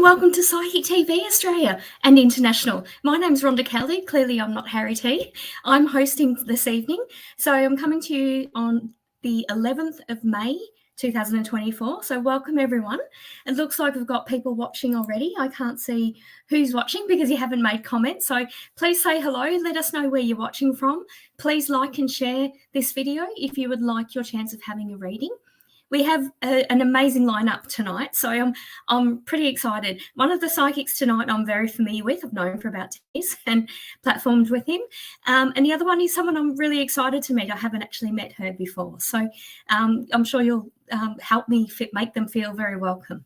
welcome to Psychic TV Australia and International. My name's Rhonda Kelly. Clearly, I'm not Harry T. I'm hosting this evening. So I'm coming to you on the 11th of May, 2024. So welcome, everyone. It looks like we've got people watching already. I can't see who's watching because you haven't made comments. So please say hello. Let us know where you're watching from. Please like and share this video if you would like your chance of having a reading. We have an amazing lineup tonight, so I'm pretty excited. One of the psychics tonight I'm very familiar with. I've known for about 10 years and platformed with him. And the other one is someone I'm really excited to meet. I haven't actually met her before, so I'm sure you'll help me make them feel very welcome.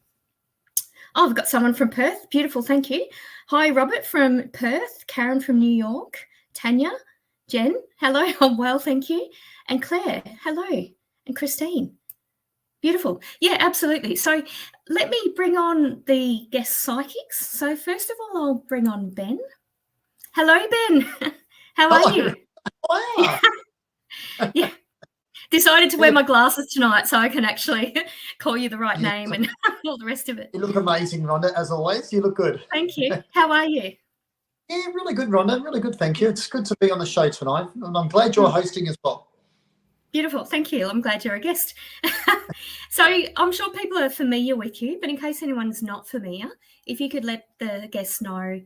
Oh, I've got someone from Perth. Beautiful, thank you. Hi, Robert from Perth, Karen from New York, Tanya, Jen, hello, I'm well, thank you. And Claire, hello, and Christine. Beautiful. Yeah, absolutely. So let me bring on the guest psychics. So first of all, I'll bring on Ben. Hello, Ben. How are you? Wow. Yeah. Decided to wear my glasses tonight so I can actually call you the right name and all the rest of it. You look amazing, Rhonda, as always. You look good. Thank you. How are you? Yeah, really good, Rhonda. Really good, thank you. It's good to be on the show tonight, and I'm glad you're hosting as well. Beautiful. Thank you. I'm glad you're a guest. So I'm sure people are familiar with you, but in case anyone's not familiar, if you could let the guests know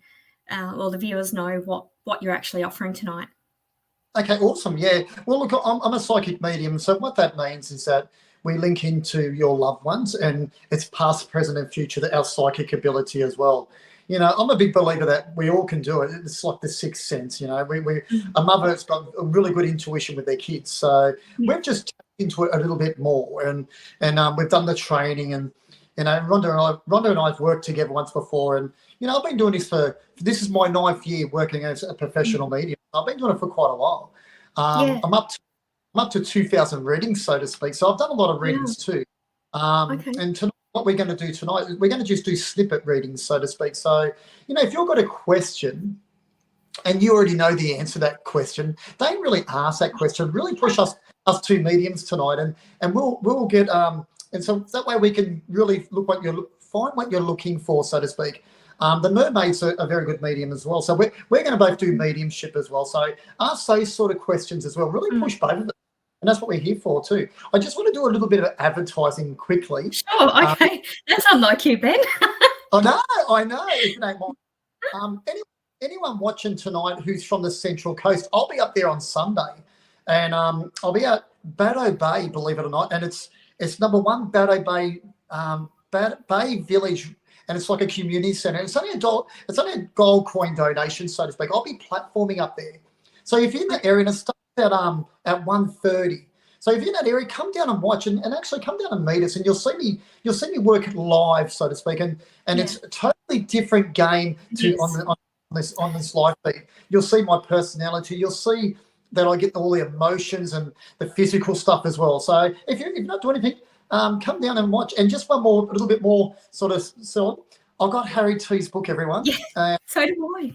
or the viewers know what you're actually offering tonight. Okay, awesome. Yeah. Well, look, I'm a psychic medium. So what that means is that we link into your loved ones, and it's past, present, and future, our psychic ability as well. You know, I'm a big believer that we all can do it. It's like the sixth sense, you know. A mother has got a really good intuition with their kids. So we've just tapped into it a little bit more, and we've done the training, and you know, Rhonda and I have worked together once before, and you know, I've been doing this is my 9th year working as a professional medium. I've been doing it for quite a while. I'm up to 2,000 readings, so to speak. So I've done a lot of readings too. And tonight, what we're going to do tonight, we're going to just do snippet readings, so to speak. So, you know, if you've got a question and you already know the answer to that question, don't really ask that question. Really push us two mediums tonight, and we'll get and so that way we can really find what you're looking for, so to speak. The mermaid's a very good medium as well. So we're going to both do mediumship as well. So ask those sort of questions as well. Really push both of them. And that's what we're here for too. I just want to do a little bit of advertising quickly. Sure, okay. That's unlike you, Ben. I know. If you don't mind. Anyone watching tonight who's from the Central Coast, I'll be up there on Sunday. And I'll be at Baddo Bay, believe it or not. And it's number 1 Baddo Bay, Bay Village. And it's like a community centre. It's only a gold coin donation, so to speak. I'll be platforming up there. So if you're in the area, and it starts at 1:30. So if you're in that area, come down and watch, and actually come down and meet us, and you'll see me work live, so to speak. And it's a totally different game on this live feed. You'll see my personality. You'll see that I get all the emotions and the physical stuff as well. So if you're not doing anything, come down and watch. And just a little bit more sort of. So I've got Harry T's book, everyone. Yeah, so do I.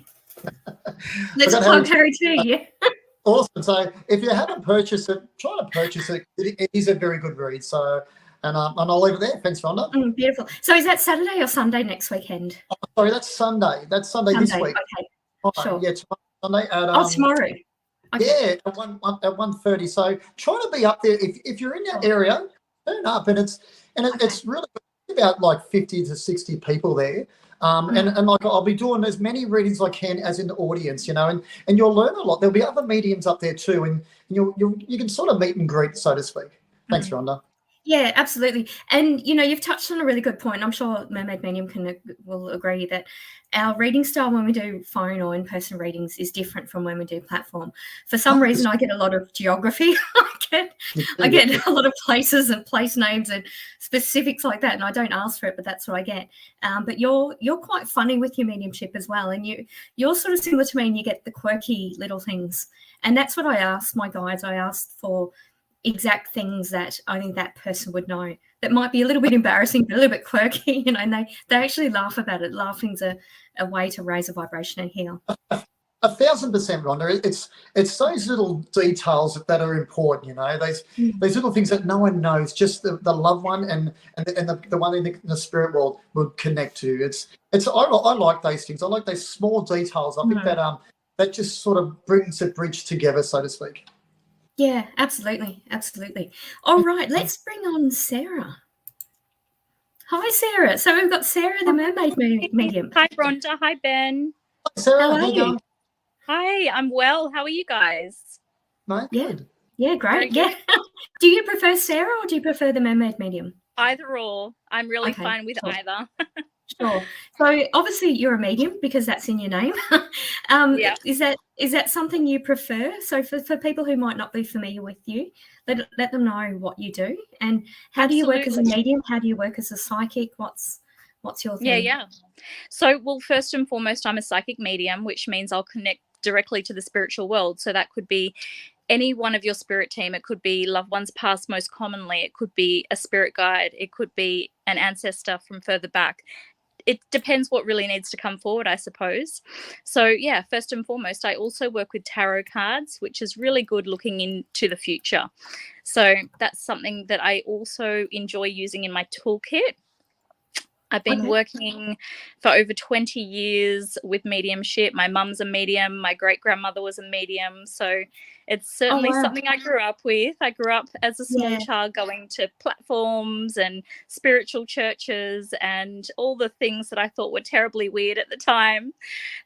Let's plug Harry T. Yeah. Awesome. So if you haven't purchased it, try to purchase it. It is a very good read. So, and I'll leave it there. Thanks, Rhonda. Beautiful. So is that Saturday or Sunday next weekend? Oh, sorry, that's Sunday. That's Sunday this week. Okay. Right, sure. Yeah, tomorrow Sunday. Tomorrow. Okay. Yeah, at 1:30. So try to be up there. If you're in that area, turn up, and it's really about like 50 to 60 people there. And like I'll be doing as many readings as I can as in the audience, you know, and you'll learn a lot. There'll be other mediums up there too, and you can sort of meet and greet, so to speak. Thanks, Rhonda. Yeah, absolutely. And, you know, you've touched on a really good point. I'm sure Mermaid Medium will agree that our reading style when we do phone or in-person readings is different from when we do platform. For some reason, I get a lot of geography. I get a lot of places and place names and specifics like that, and I don't ask for it, but that's what I get. But you're quite funny with your mediumship as well, and you're sort of similar to me, and you get the quirky little things. And that's what I asked my guides. I asked for exact things that only that person would know that might be a little bit embarrassing but a little bit quirky, you know, and they actually laugh about it. Laughing's a way to raise a vibration and heal. 1,000%, Rhonda. It's those little details that are important, you know, those little things that no one knows, just the loved one and the one in the spirit world will connect to. I like those things. I like those small details. I think that just sort of brings a bridge together, so to speak. Yeah, absolutely. Absolutely. All right, let's bring on Sarah. Hi, Sarah. So we've got Sarah, the mermaid medium. Hi, Rhonda. Hi, Ben. Hi, Sarah, how are you? Going? Hi, I'm well. How are you guys? Mate, good. Yeah, great. Yeah. Do you prefer Sarah or do you prefer the mermaid medium? Either or. I'm really fine with either. Sure. So obviously you're a medium because that's in your name. Yeah. Is that something you prefer? So for people who might not be familiar with you, let them know what you do and how do you work as a medium? How do you work as a psychic? What's your thing? Yeah. So, well, first and foremost, I'm a psychic medium, which means I'll connect directly to the spiritual world. So that could be any one of your spirit team. It could be loved ones past most commonly. It could be a spirit guide. It could be an ancestor from further back. It depends what really needs to come forward, I suppose. So, yeah, first and foremost, I also work with tarot cards, which is really good looking into the future. So that's something that I also enjoy using in my toolkit. I've been working for over 20 years with mediumship. My mum's a medium. My great-grandmother was a medium. So it's certainly something I grew up with. I grew up as a small child going to platforms and spiritual churches and all the things that I thought were terribly weird at the time.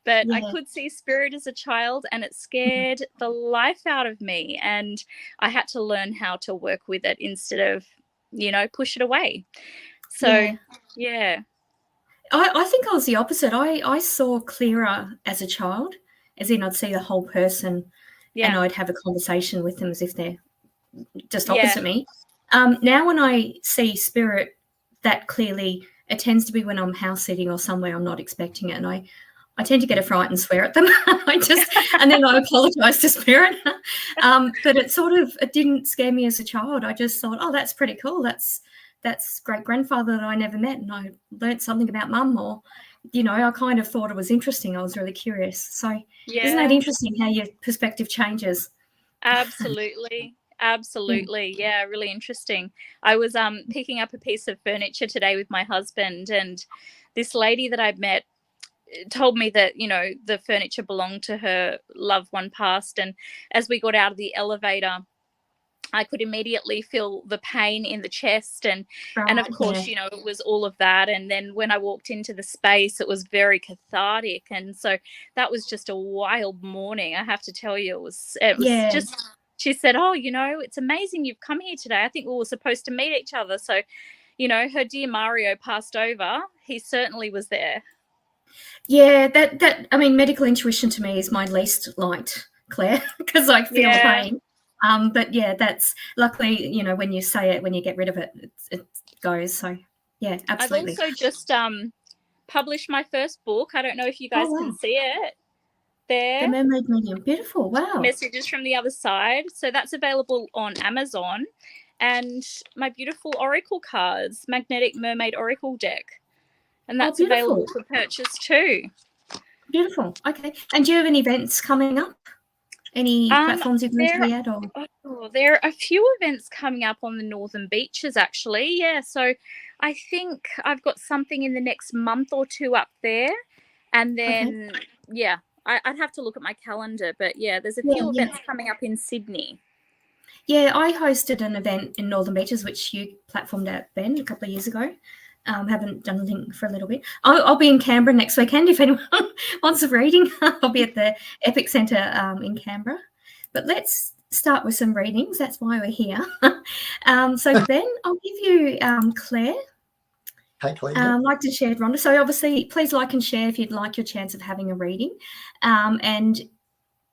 But I could see spirit as a child and it scared the life out of me. And I had to learn how to work with it instead of, push it away. So, yeah. I think I was the opposite. I saw clearer as a child, as in I'd see the whole person and I'd have a conversation with them as if they're just opposite me. Now when I see spirit that clearly, it tends to be when I'm house sitting or somewhere I'm not expecting it. And I tend to get a fright and swear at them. And then I apologise to spirit. But it didn't scare me as a child. I just thought, oh, that's pretty cool. That's great-grandfather that I never met, and I learnt something about mum, or, I kind of thought it was interesting. I was really curious. So isn't that interesting how your perspective changes? Absolutely. Yeah, really interesting. I was picking up a piece of furniture today with my husband, and this lady that I'd met told me that, the furniture belonged to her loved one passed, and as we got out of the elevator, I could immediately feel the pain in the chest and of course, it was all of that. And then when I walked into the space, it was very cathartic. And so that was just a wild morning. I have to tell you, it was just, she said, oh, it's amazing you've come here today. I think we were supposed to meet each other. So, her dear Mario passed over. He certainly was there. Yeah, medical intuition to me is my least liked, Claire, because I feel pain. But that's luckily, when you say it, when you get rid of it, it goes. So yeah, absolutely. I've also just published my first book. I don't know if you guys can see it there. The Mermaid Medium. Beautiful. Wow. Messages from the Other Side. So that's available on Amazon. And my beautiful oracle cards, Magnetic Mermaid Oracle Deck. And that's available for purchase too. Beautiful. Okay. And do you have any events coming up? Any platforms you've mentioned yet? There are a few events coming up on the Northern Beaches, actually. Yeah, so I think I've got something in the next month or two up there. And then, I'd have to look at my calendar. But, there's a few events coming up in Sydney. Yeah, I hosted an event in Northern Beaches, which you platformed at, Ben, a couple of years ago. Haven't done anything for a little bit. I'll be in Canberra next weekend if anyone wants a reading. I'll be at the Epic Centre in Canberra. But let's start with some readings. That's why we're here. So Ben, I'll give you Claire. Hey, Claire. Like to share, Rhonda. So obviously, please like and share if you'd like your chance of having a reading. And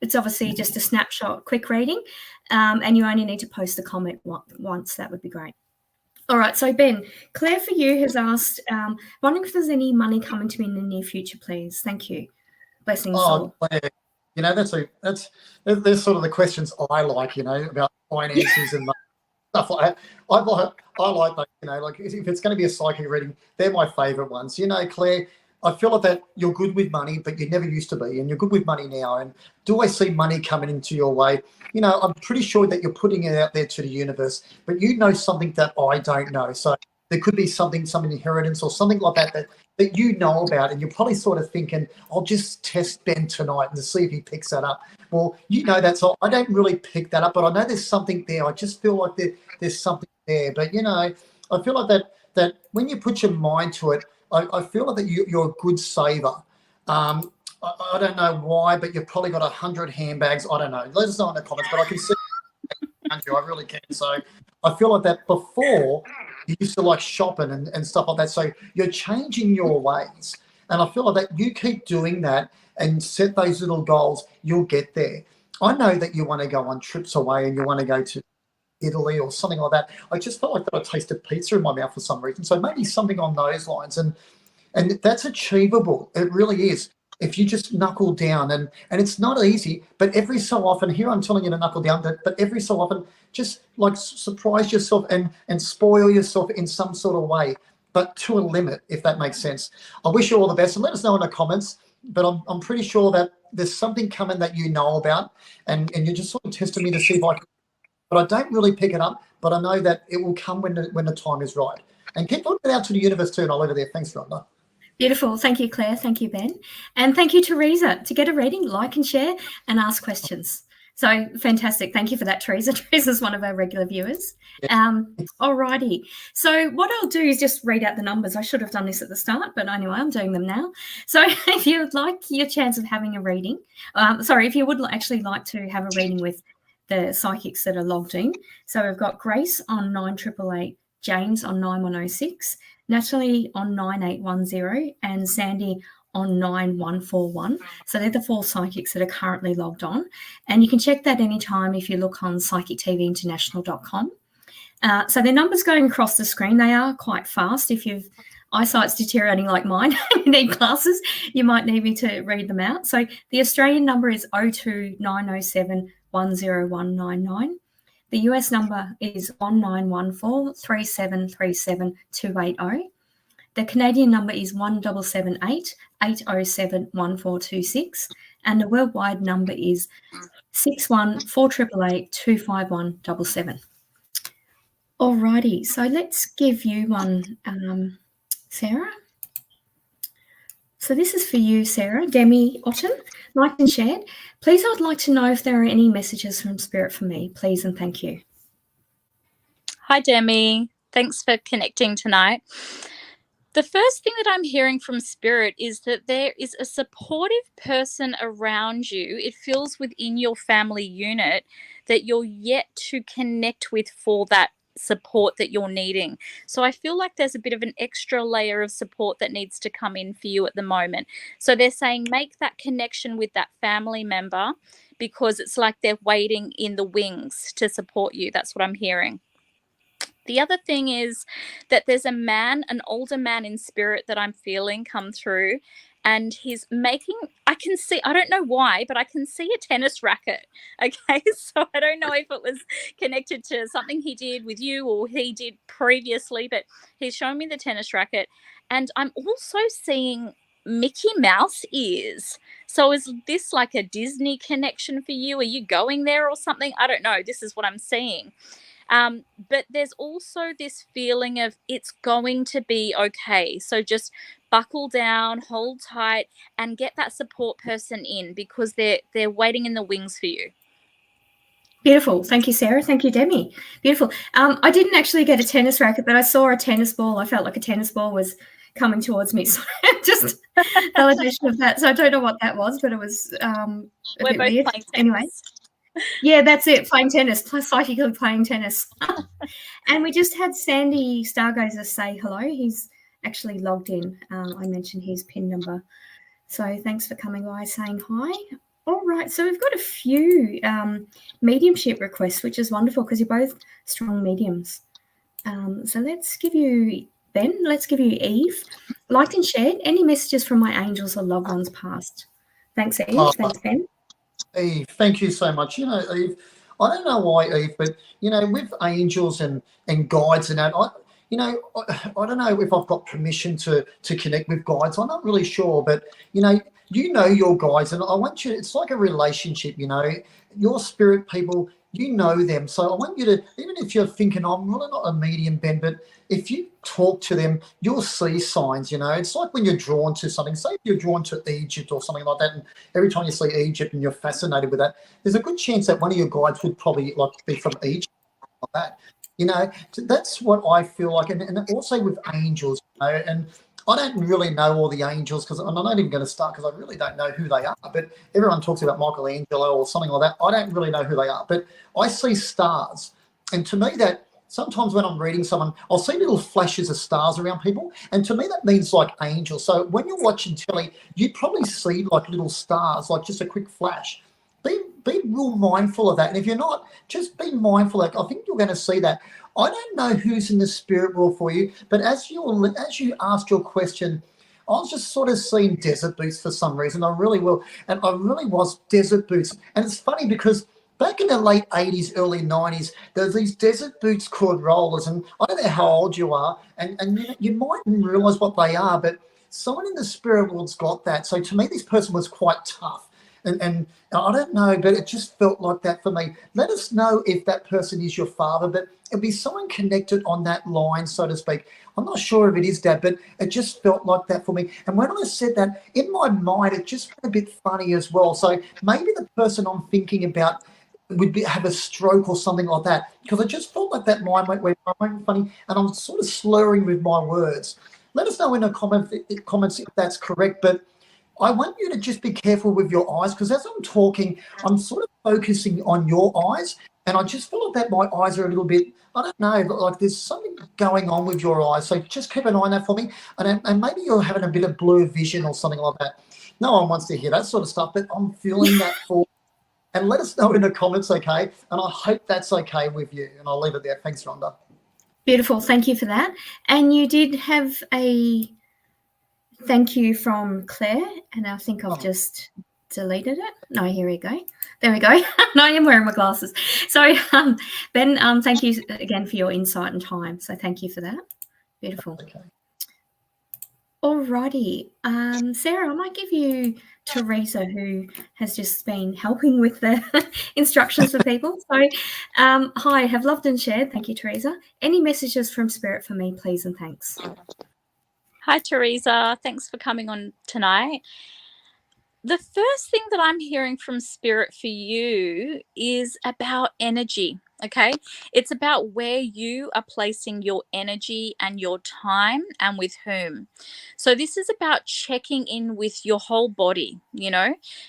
it's obviously just a snapshot, quick reading. And you only need to post the comment once. That would be great. All right, so Ben, Claire for you has asked, wondering if there's any money coming to me in the near future, please. Thank you. Blessings. Oh, Claire, that's sort of the questions I like, about finances and stuff like that. I like that, like if it's going to be a psychic reading, they're my favourite ones. Claire, I feel like that you're good with money, but you never used to be, and you're good with money now. And do I see money coming into your way? I'm pretty sure that you're putting it out there to the universe, but you know something that I don't know. So there could be some inheritance or something like that you know about, and you're probably sort of thinking, I'll just test Ben tonight and to see if he picks that up. Well, that's all. I don't really pick that up, but I know there's something there. I just feel like there's something there. But I feel like that when you put your mind to it, I feel like that you're a good saver. I don't know why, but you've probably got 100 handbags. I don't know. Let us know in the comments, but I can see you. I really can. So I feel like that before you used to like shopping and stuff like that. So you're changing your ways. And I feel like that you keep doing that and set those little goals, you'll get there. I know that you want to go on trips away and you want to go to Italy or something like that. I just felt like that I tasted pizza in my mouth for some reason. So maybe something on those lines. And that's achievable. It really is. If you just knuckle down, and it's not easy, but every so often, here I'm telling you to knuckle down, but every so often, just like surprise yourself and spoil yourself in some sort of way, but to a limit, if that makes sense. I wish you all the best, and let us know in the comments, but I'm pretty sure that there's something coming that you know about, and you're just sort of testing me to see if I can, but I don't really pick it up, but I know that it will come when the time is right. And keep putting it out to the universe too, and I'll leave it there. Thanks, Rhonda. Beautiful. Thank you, Claire. Thank you, Ben. And thank you, Teresa. To get a reading, like and share and ask questions. So fantastic. Thank you for that, Teresa. Teresa's one of our regular viewers. Alrighty. So what I'll do is just read out the numbers. I should have done this at the start, but anyway, I'm doing them now. So if you'd like your chance of having a reading, if you would actually like to have a reading with the psychics that are logged in. So we've got Grace on 9888, James on 9106, Natalie on 9810, and Sandy on 9141. So they're the 4 psychics that are currently logged on. And you can check that anytime if you look on psychictvinternational.com. So their numbers going across the screen, they are quite fast. If your eyesight's deteriorating like mine, you need glasses, you might need me to read them out. So the Australian number is 02907 10199. The US number is 1914 3737 280. The Canadian number is 1778 807 1426. And the worldwide number is 61 4888 251 77. Alrighty, so let's give you one, Sarah. So this is for you, Sarah. Demi Otten, liked and shared. Please, I'd like to know if there are any messages from Spirit for me, please, and thank you. Hi, Demi. Thanks for connecting tonight. The first thing that I'm hearing from Spirit is that there is a supportive person around you. It feels within your family unit that you're yet to connect with for that support that you're needing. So I feel like there's a bit of an extra layer of support that needs to come in for you at the moment. So they're saying make that connection with that family member because it's like they're waiting in the wings to support you. That's what I'm hearing. The other thing is that there's a man, an older man in spirit that I'm feeling come through, and he's making, I can see, I don't know why, but I can see a tennis racket. Okay, so I don't know if it was connected to something he did with you or he did previously, but he's showing me the tennis racket. And I'm also seeing Mickey Mouse ears. So is this like a Disney connection for you? Are you going there or something? I don't know. This is what I'm seeing. But there's also this feeling of it's going to be okay. So just buckle down, hold tight, and get that support person in because they're waiting in the wings for you. Beautiful. Thank you, Sarah. Thank you, Demi. Beautiful. I didn't actually get a tennis racket, but I saw a tennis ball. I felt like a tennis ball was coming towards me. So just validation of that. So I don't know what that was, but it was We're both weird. playing tennis. Anyway. Yeah, that's it. Playing tennis, psychically playing tennis. And we just had Sandy Stargazer say hello. He's actually logged in. I mentioned his PIN number. So thanks for coming by saying hi. All right. So we've got a few mediumship requests, which is wonderful because you're both strong mediums. So let's give you, Ben, let's give you Eve. Liked and shared. Any messages from my angels or loved ones past? Thanks, Eve. Thanks, Ben. Eve, thank you so much. Eve, I don't know why, Eve, but with angels and guides and that, I don't know if I've got permission to connect with guides. I'm not really sure, but your guides, and I want you. It's like a relationship. Your spirit people. You know them, so I want you to, even if you're thinking, I'm really not a medium, Ben, but if you talk to them, you'll see signs. It's like when you're drawn to something. Say if you're drawn to Egypt or something like that, and every time you see Egypt and you're fascinated with that, there's a good chance that one of your guides would probably be from Egypt, like that. So that's what I feel like, and also with angels, and I don't really know all the angels because I'm not even going to start because I really don't know who they are. But everyone talks about Michelangelo or something like that. I don't really know who they are, but I see stars, and to me that sometimes when I'm reading someone, I'll see little flashes of stars around people, and to me that means like angels. So when you're watching telly, you probably see like little stars, like just a quick flash. Be real mindful of that. And if you're not, just be mindful. Like I think you're going to see that. I don't know who's in the spirit world for you, but as you asked your question, I was just sort of seeing desert boots for some reason. I really was desert boots. And it's funny because back in the late 80s, early 90s, there's these desert boots called rollers. And I don't know how old you are, and you mightn't realise what they are, but someone in the spirit world's got that. So to me, this person was quite tough. And I don't know, but it just felt like that for me. Let us know if that person is your father, but it'll be someone connected on that line, so to speak. I'm not sure if it is Dad, but it just felt like that for me. And when I said that, in my mind, it just felt a bit funny as well. So maybe the person I'm thinking about would have a stroke or something like that, because I just felt like that mind went funny, and I'm sort of slurring with my words. Let us know in the comments if that's correct, but I want you to just be careful with your eyes, because as I'm talking, I'm sort of focusing on your eyes, and I just feel like that my eyes are a little bit, I don't know, like there's something going on with your eyes. So just keep an eye on that for me, and maybe you're having a bit of blue vision or something like that. No one wants to hear that sort of stuff, but I'm feeling that for. And let us know in the comments, okay? And I hope that's okay with you. And I'll leave it there. Thanks, Rhonda. Beautiful. Thank you for that. And you did have a thank you from Claire, and I think I've just deleted it. No, here we go. There we go. No, I am wearing my glasses. So, Ben, thank you again for your insight and time. So thank you for that. Beautiful. Okay. Alrighty. Sarah, I might give you Teresa, who has just been helping with the instructions for people. So, hi, have loved and shared. Thank you, Teresa. Any messages from Spirit for me, please, and thanks. Hi, Teresa. Thanks for coming on tonight. The first thing that I'm hearing from Spirit for you is about energy. Okay, it's about where you are placing your energy and your time, and with whom. So this is about checking in with your whole body,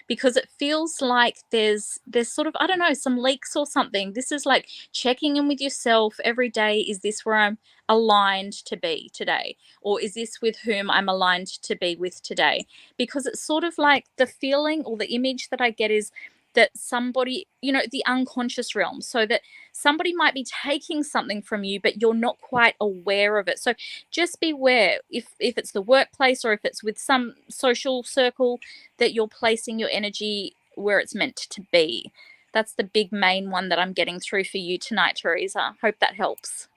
because it feels like there's sort of, I don't know, some leaks or something. This is like checking in with yourself every day. Is this where I'm aligned to be today? Or is this with whom I'm aligned to be with today? Because it's sort of like the feeling or the image that I get is that somebody, the unconscious realm, so that somebody might be taking something from you, but you're not quite aware of it. So just beware if it's the workplace or if it's with some social circle, that you're placing your energy where it's meant to be. That's the big main one that I'm getting through for you tonight, Teresa. Hope that helps.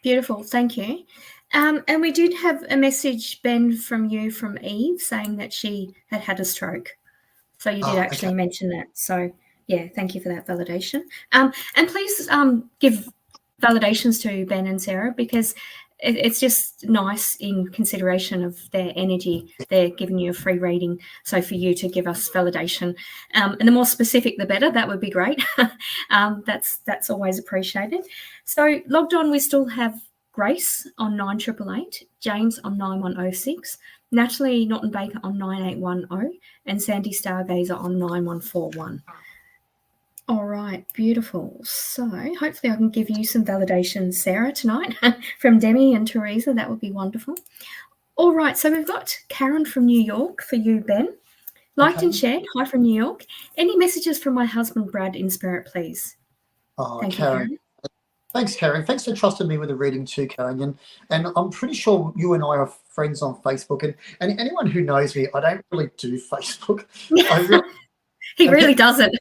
Beautiful. Thank you. And we did have a message, Ben, from Eve, saying that she had a stroke. So you did actually mention that. So, yeah, thank you for that validation. And please give validations to Ben and Sarah, because it's just nice in consideration of their energy. They're giving you a free reading. So for you to give us validation, and the more specific, the better. That would be great. That's always appreciated. So logged on, we still have Grace on 9888, James on 9106, Natalie Norton Baker on 9810, and Sandy Stargazer on 9141. All right, beautiful. So hopefully I can give you some validation, Sarah, tonight from Demi and Teresa. That would be wonderful. All right, so we've got Karen from New York for you, Ben. Liked and shared. Hi from New York. Any messages from my husband, Brad, in spirit, please? Thank you, Karen. Thanks, Karen. Thanks for trusting me with the reading too, Karen. And I'm pretty sure you and I are friends on Facebook. And anyone who knows me, I don't really do Facebook. He really doesn't.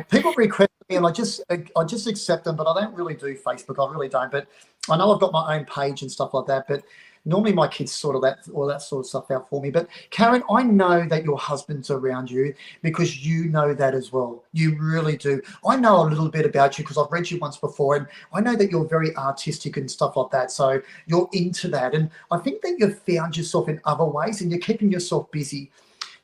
People request me, and I just accept them, but I don't really do Facebook. I really don't. But I know I've got my own page and stuff like that, but normally my kids sort all that sort of stuff out for me. But Karen, I know that your husband's around you because you know that as well. You really do. I know a little bit about you because I've read you once before, and I know that you're very artistic and stuff like that. So you're into that. And I think that you've found yourself in other ways and you're keeping yourself busy.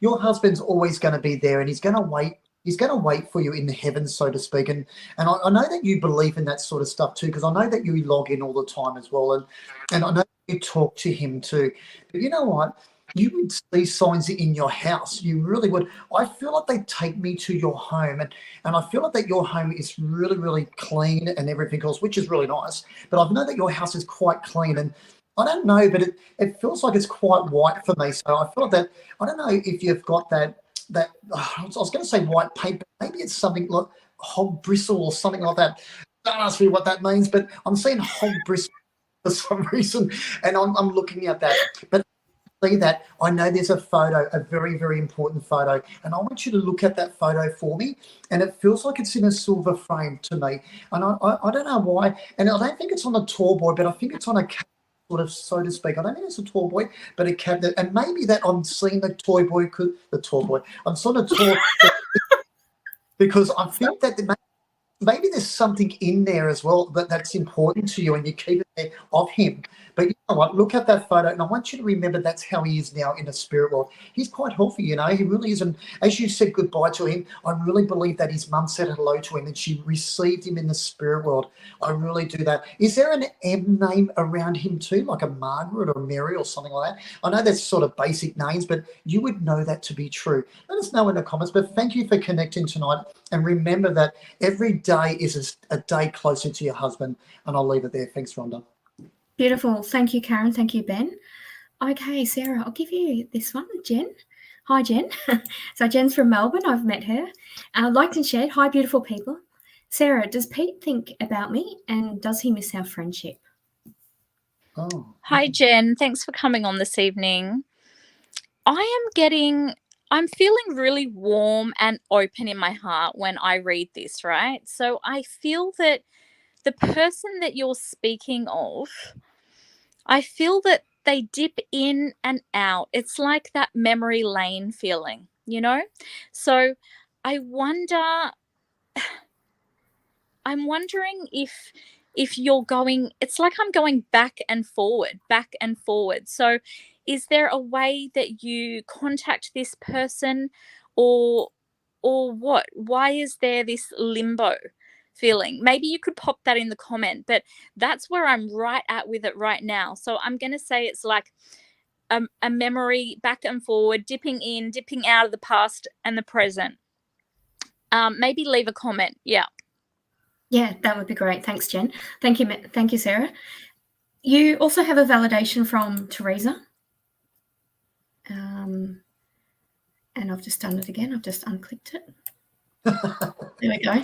Your husband's always going to be there and he's going to wait. He's going to wait for you in the heavens, so to speak. And I know that you believe in that sort of stuff too, because I know that you log in all the time as well. And I know you talk to him too. But you know what? You would see signs in your house. You really would. I feel like they take me to your home, and I feel like that your home is really, really clean and everything else, which is really nice. But I know that your house is quite clean, and I don't know, but it feels like it's quite white for me. So I feel that I don't know if you've got that I was going to say white paint, but maybe it's something like hog bristle or something like that. Don't ask me what that means, but I'm seeing hog bristle for some reason, and I'm looking at that. But see that, I know there's a photo, a very, very important photo, and I want you to look at that photo for me, and it feels like it's in a silver frame to me, and I don't know why, and I don't think it's on a tall boy, but I think it's on a sort of, so to speak. I don't think it's a toy boy, but a cabinet. And maybe that I'm seeing the toy boy, I'm sort of toy because I think that maybe there's something in there as well that's important to you and you keep it there of him. But you know what? Look at that photo, and I want you to remember that's how he is now in the spirit world. He's quite healthy, you know. He really is. And as you said goodbye to him, I really believe that his mum said hello to him and she received him in the spirit world. I really do that. Is there an M name around him too, like a Margaret or Mary or something like that? I know that's sort of basic names, but you would know that to be true. Let us know in the comments. But thank you for connecting tonight. And remember that every day is a day closer to your husband. And I'll leave it there. Thanks, Rhonda. Beautiful. Thank you, Karen. Thank you, Ben. Okay, Sarah, I'll give you this one. Jen. Hi, Jen. So Jen's from Melbourne. I've met her. Liked and shared. Hi, beautiful people. Sarah, does Pete think about me and does he miss our friendship? Oh. Hi, Jen. Thanks for coming on this evening. I'm feeling really warm and open in my heart when I read this, right? So I feel that the person that you're speaking of, I feel that they dip in and out. It's like that memory lane feeling, you know? So I'm wondering if you're going, it's like I'm going back and forward. So is there a way that you contact this person or what? Why is there this limbo feeling? Maybe you could pop that in the comment, but that's where I'm right at with it right now. So I'm going to say it's like a memory back and forward, dipping in, dipping out of the past and the present. Maybe leave a comment. Yeah. Yeah, that would be great. Thanks, Jen. Thank you, Sarah. You also have a validation from Teresa. And I've just done it again. I've just unclicked it. There we go.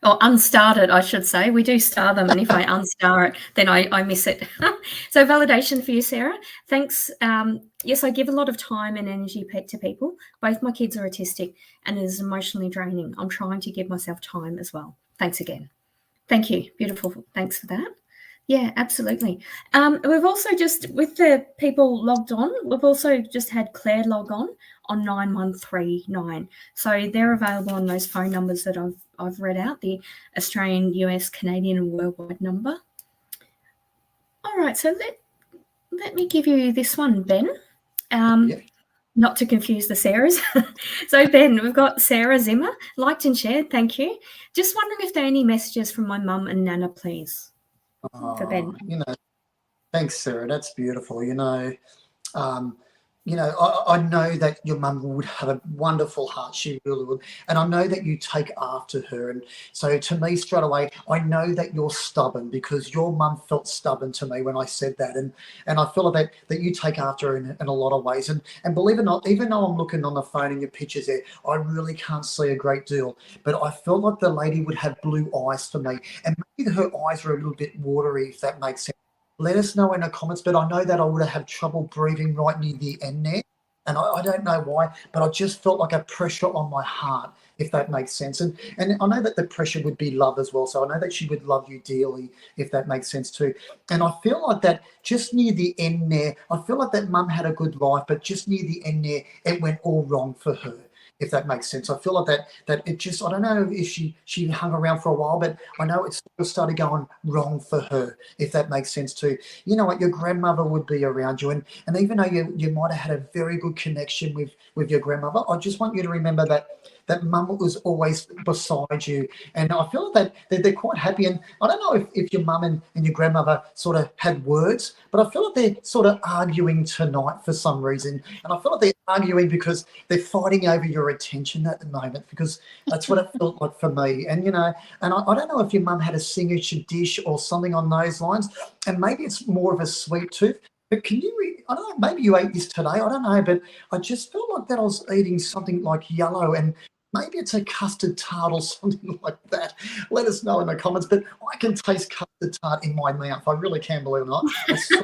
Or unstarted, I should say. We do star them, and if I unstar it, then I miss it. So validation for you, Sarah. Thanks. Yes, I give a lot of time and energy to people. Both my kids are autistic, and it is emotionally draining. I'm trying to give myself time as well. Thanks again. Thank you. Beautiful. Thanks for that. Yeah, absolutely. We've also just, with the people logged on, we've also just had Claire log on 9139. So they're available on those phone numbers that I've read out, the Australian, US, Canadian, and worldwide number. All right, so let me give you this one, Ben. Yep. Not to confuse the Sarahs. So, Ben, we've got Sarah Zimmer, liked and shared, thank you. Just wondering if there are any messages from my mum and Nana, please. For Ben. Thanks, Sarah. That's beautiful. I know that your mum would have a wonderful heart. She really would. And I know that you take after her. And so to me, straight away, I know that you're stubborn because your mum felt stubborn to me when I said that. And I feel that you take after her in a lot of ways. And believe it or not, even though I'm looking on the phone and your pictures there, I really can't see a great deal. But I felt like the lady would have blue eyes for me. And maybe her eyes are a little bit watery, if that makes sense. Let us know in the comments, but I know that I would have had trouble breathing right near the end there. And I don't know why, but I just felt like a pressure on my heart, if that makes sense. And I know that the pressure would be love as well. So I know that she would love you dearly, if that makes sense too. And I feel like that just near the end there, I feel like that mum had a good life, but just near the end there, it went all wrong for her, if that makes sense. I feel like that it just, I don't know if she hung around for a while, but I know it sort of started going wrong for her, if that makes sense too. You know what, your grandmother would be around you, and even though you might have had a very good connection with your grandmother, I just want you to remember that mum was always beside you. And I feel that they're quite happy. And I don't know if your mum and your grandmother sort of had words, but I feel like they're sort of arguing tonight for some reason. And I feel like they're arguing because they're fighting over your attention at the moment, because that's what it felt like for me. And, and I don't know if your mum had a signature dish or something on those lines, and maybe it's more of a sweet tooth. But can you, I don't know, maybe you ate this today, I don't know, but I just felt like that I was eating something like yellow, and maybe it's a custard tart or something like that. Let us know in the comments. But I can taste custard tart in my mouth. I really can, believe it or not. I'm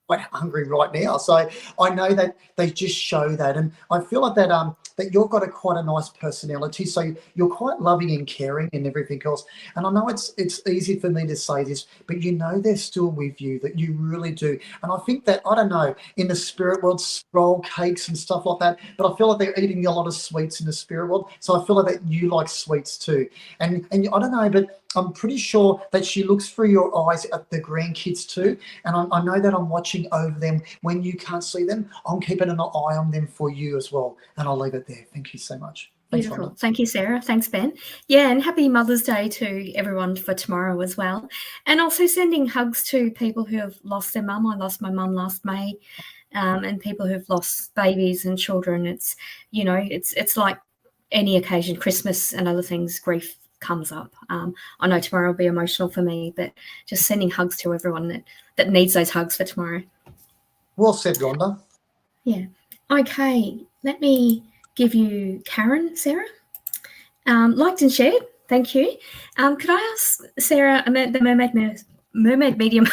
quite hungry right now. So I know that they just show that. And I feel like that you've got quite a nice personality. So you're quite loving and caring and everything else. And I know it's easy for me to say this, but they're still with you, that you really do. And I think that, I don't know, in the spirit world, roll cakes and stuff like that, but I feel like they're eating a lot of sweets in the spirit world. So I feel like that you like sweets too. And I don't know, but I'm pretty sure that she looks through your eyes at the grandkids too. And I know that I'm watching over them when you can't see them. I'm keeping an eye on them for you as well. And I'll leave it there. Thank you so much. Thanks, Beautiful. Rhonda. Thank you, Sarah. Thanks, Ben. Yeah, and happy Mother's Day to everyone for tomorrow as well. And also sending hugs to people who have lost their mum. I lost my mum last May, and people who've lost babies and children. It's, it's like any occasion, Christmas and other things, grief comes up. I know tomorrow will be emotional for me, but just sending hugs to everyone that needs those hugs for tomorrow. Well said, Rhonda. Yeah. Okay, let me give you Karen, Sarah. Liked and shared, thank you. Could I ask Sarah, the mermaid medium,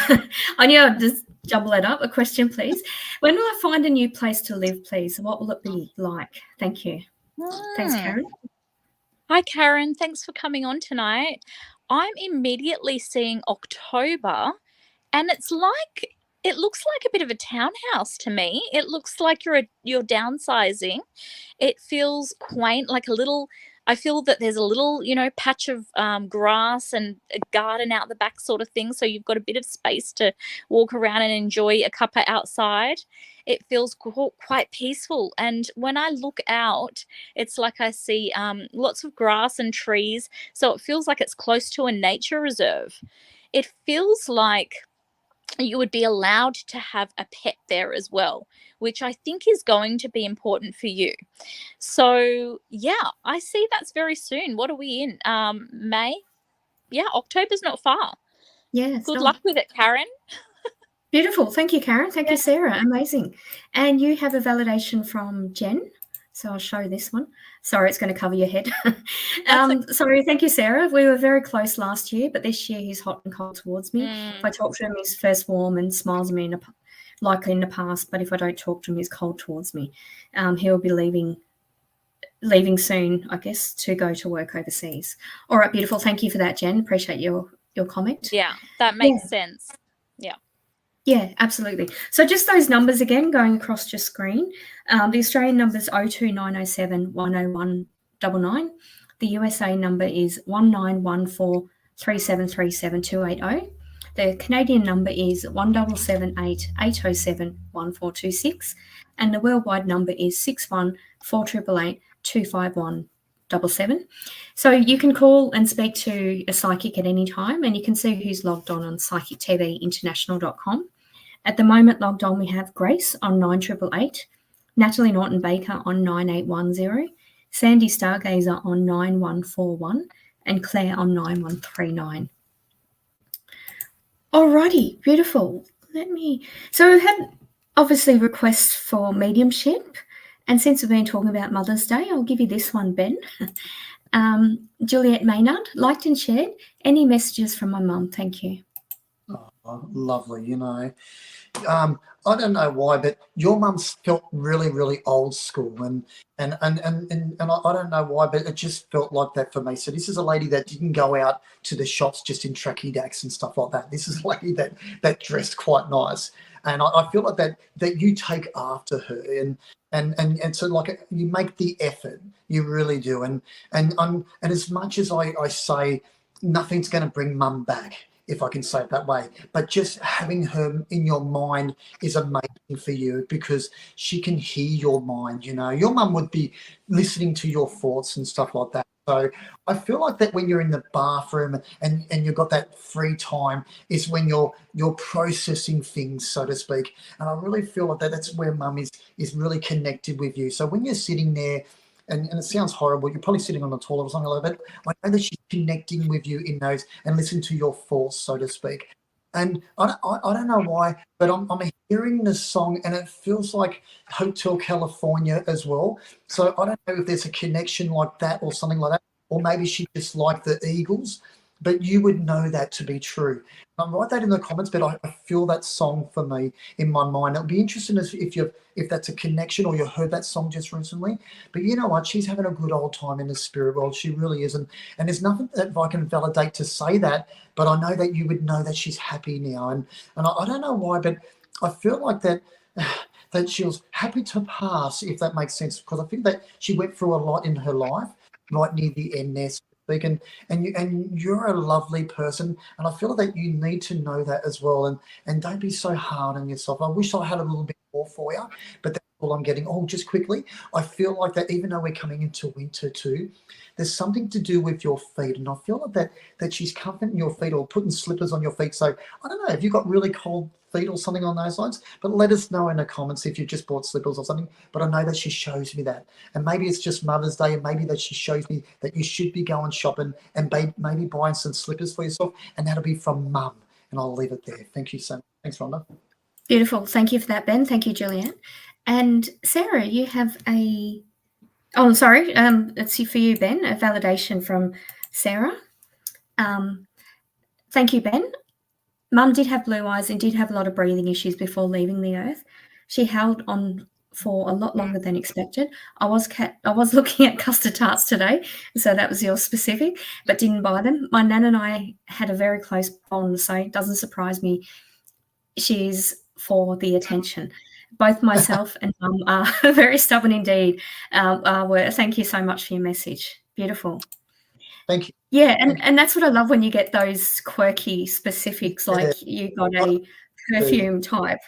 I knew I'd just jumble that up, a question, please. When will I find a new place to live, please? What will it be like? Thank you. Thanks, Karen. Hi, Karen. Thanks for coming on tonight. I'm immediately seeing October, and it looks like a bit of a townhouse to me. It looks like you're downsizing. It feels quaint, like I feel that there's a little, patch of grass and a garden out the back sort of thing. So you've got a bit of space to walk around and enjoy a cuppa outside. It feels quite peaceful. And when I look out, it's like I see lots of grass and trees. So it feels like it's close to a nature reserve. It feels like you would be allowed to have a pet there as well, which I think is going to be important for you. So yeah, I see that's very soon. What are we in? May? Yeah, October's not far. Yeah. Good luck with it, Karen. Beautiful. Thank you, Karen. Thank you, Sarah. Amazing. And you have a validation from Jen. So I'll show this one. Sorry, it's going to cover your head. Sorry, thank you, Sarah. We were very close last year, but this year he's hot and cold towards me. If I talk to him, he's first warm and smiles at me like in the past. But if I don't talk to him, he's cold towards me. He'll be leaving soon, I guess, to go to work overseas. All right, beautiful. Thank you for that, Jen. Appreciate your comment. Yeah, that makes sense. Yeah. Yeah, absolutely. So just those numbers again, going across your screen. The Australian number is 02907 101 99. The USA number is 1914 3737 280. The Canadian number is 1778 807 1426. And the worldwide number is 61 4888 251 77. So you can call and speak to a psychic at any time, and you can see who's logged on psychictvinternational.com. At the moment, logged on, we have Grace on 9888, Natalie Norton Baker on 9810, Sandy Stargazer on 9141, and Claire on 9139. Alrighty, beautiful. So we've had obviously requests for mediumship, and since we've been talking about Mother's Day, I'll give you this one, Ben. Juliet Maynard, liked and shared. Any messages from my mum? Thank you. Oh, lovely. I don't know why, but your mum's felt really, really old school, and I don't know why, but it just felt like that for me. So this is a lady that didn't go out to the shops just in tracky dacks and stuff like that. This is a lady that dressed quite nice, and I feel like that you take after her, and so like you make the effort, you really do, and as much as I say nothing's going to bring mum back, if I can say it that way. But just having her in your mind is amazing for you because she can hear your mind. You know, your mum would be listening to your thoughts and stuff like that. So I feel like that when you're in the bathroom and you've got that free time is when you're processing things, so to speak. And I really feel like that's where mum is really connected with you. So when you're sitting there, and it sounds horrible, you're probably sitting on the toilet or something like that, but I know that she's connecting with you in those and listen to your thoughts, so to speak. And I don't know why, but I'm hearing this song and it feels like Hotel California as well. So I don't know if there's a connection like that or something like that, or maybe she just liked the Eagles, but you would know that to be true. Write that in the comments, but I feel that song for me in my mind. It'll be interesting if that's a connection or you heard that song just recently. But you know what? She's having a good old time in the spirit world. She really is. And there's nothing that I can validate to say that, but I know that you would know that she's happy now. And I don't know why, but I feel like that she was happy to pass, if that makes sense, because I think that she went through a lot in her life right near the end there. And you're a lovely person, and I feel that you need to know that as well. And don't be so hard on yourself. I wish I had a little bit more for you, but that's all I'm getting. Oh, just quickly, I feel like that even though we're coming into winter too, there's something to do with your feet, and I feel like that she's comforting your feet or putting slippers on your feet. So I don't know if you've got really cold feet or something on those lines, but let us know in the comments if you just bought slippers or something. But I know that she shows me that, and maybe it's just Mother's Day, and maybe that she shows me that you should be going shopping and maybe buying some slippers for yourself, and that'll be from Mum. And I'll leave it there. Thank you so much. Thanks, Rhonda. Beautiful. Thank you for that, Ben. Thank you, Julianne. And Sarah, you have a... Oh, sorry. It's for you, Ben, a validation from Sarah. Thank you, Ben. Mum did have blue eyes and did have a lot of breathing issues before leaving the earth. She held on for a lot longer than expected. I was looking at custard tarts today, so that was your specific, but didn't buy them. My nan and I had a very close bond, so it doesn't surprise me she's for the attention. Both myself and Mum are very stubborn indeed. Thank you so much for your message. Beautiful. Thank you. Yeah, and that's what I love when you get those quirky specifics, like you got a perfume type.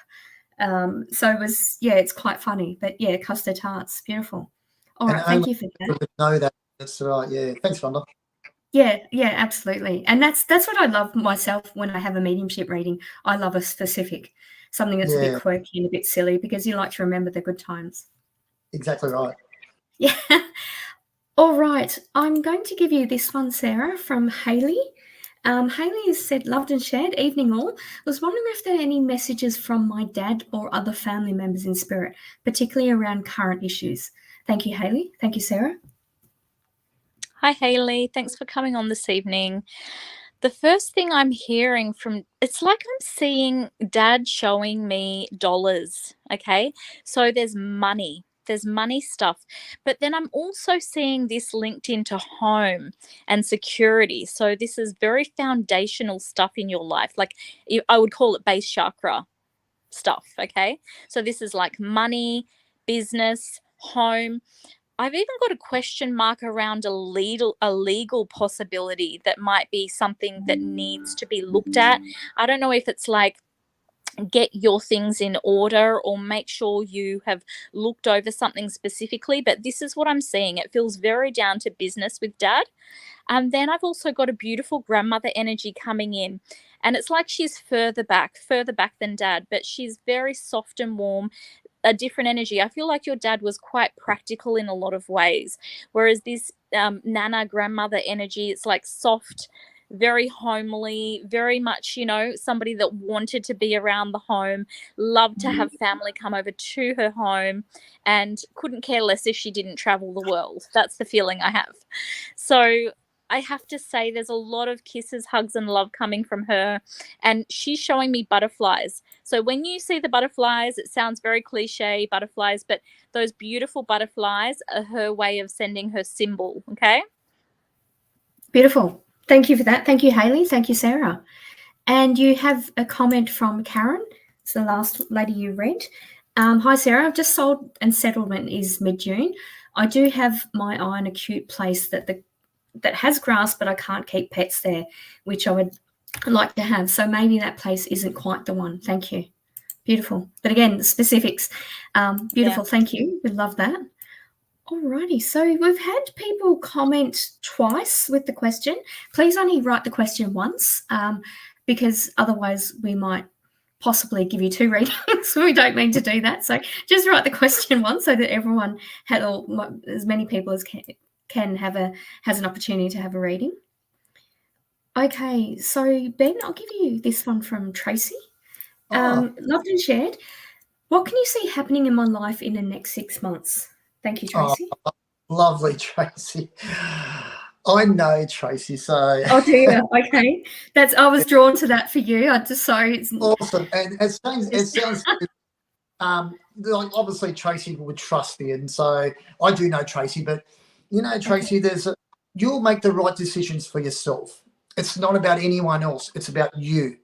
So it was, it's quite funny. But yeah, custard tarts, beautiful. All right, thank you for that. Know that. That's right. Yeah, thanks, Rhonda. Yeah, absolutely. And that's what I love myself when I have a mediumship reading. I love a specific, something that's a bit quirky and a bit silly, because you like to remember the good times. Exactly right. Yeah. All right, I'm going to give you this one, Sarah, from Hayley. Hayley has said, loved and shared, evening all. Was wondering if there are any messages from my dad or other family members in spirit, particularly around current issues. Thank you, Hayley. Thank you, Sarah. Hi, Hayley. Thanks for coming on this evening. The first thing I'm hearing from, it's like I'm seeing Dad showing me dollars, okay? So there's money stuff, but then I'm also seeing this linked into home and security. So this is very foundational stuff in your life. Like I would call it base chakra stuff, okay? So this is like money, business, home. I've even got a question mark around a legal possibility that might be something that needs to be looked at. I don't know if it's like get your things in order or make sure you have looked over something specifically, but this is what I'm seeing. It feels very down to business with Dad. And then I've also got a beautiful grandmother energy coming in, and it's like she's further back than Dad, but she's very soft and warm, a different energy. I feel like your dad was quite practical in a lot of ways, whereas this Nana grandmother energy, it's like soft, very homely, very much, somebody that wanted to be around the home, loved to have family come over to her home, and couldn't care less if she didn't travel the world. That's the feeling I have. So I have to say there's a lot of kisses, hugs, and love coming from her. And she's showing me butterflies. So when you see the butterflies, it sounds very cliche, butterflies, but those beautiful butterflies are her way of sending her symbol. Okay. Beautiful. Thank you for that. Thank you, Hayley. Thank you, Sarah. And you have a comment from Karen. It's the last lady you read. Hi, Sarah. I've just sold and settlement is mid-June. I do have my eye on a cute place that has grass, but I can't keep pets there, which I would like to have. So maybe that place isn't quite the one. Thank you. Beautiful. But again, the specifics. Beautiful. Yeah. Thank you. We love that. Alrighty, so we've had people comment twice with the question. Please only write the question once, because otherwise we might possibly give you 2 readings. We don't mean to do that. So just write the question once so that everyone had as many people as has an opportunity to have a reading. Okay, so Ben, I'll give you this one from Tracy. Loved and shared. What can you see happening in my life in the next 6 months? Thank you, Tracy. Oh, lovely, Tracy. I know Tracy, so. Oh dear. Okay, I was drawn to that for you. It's awesome, and it sounds. Like obviously Tracy would trust me, and so I do know Tracy. But Tracy, okay. You'll make the right decisions for yourself. It's not about anyone else. It's about you.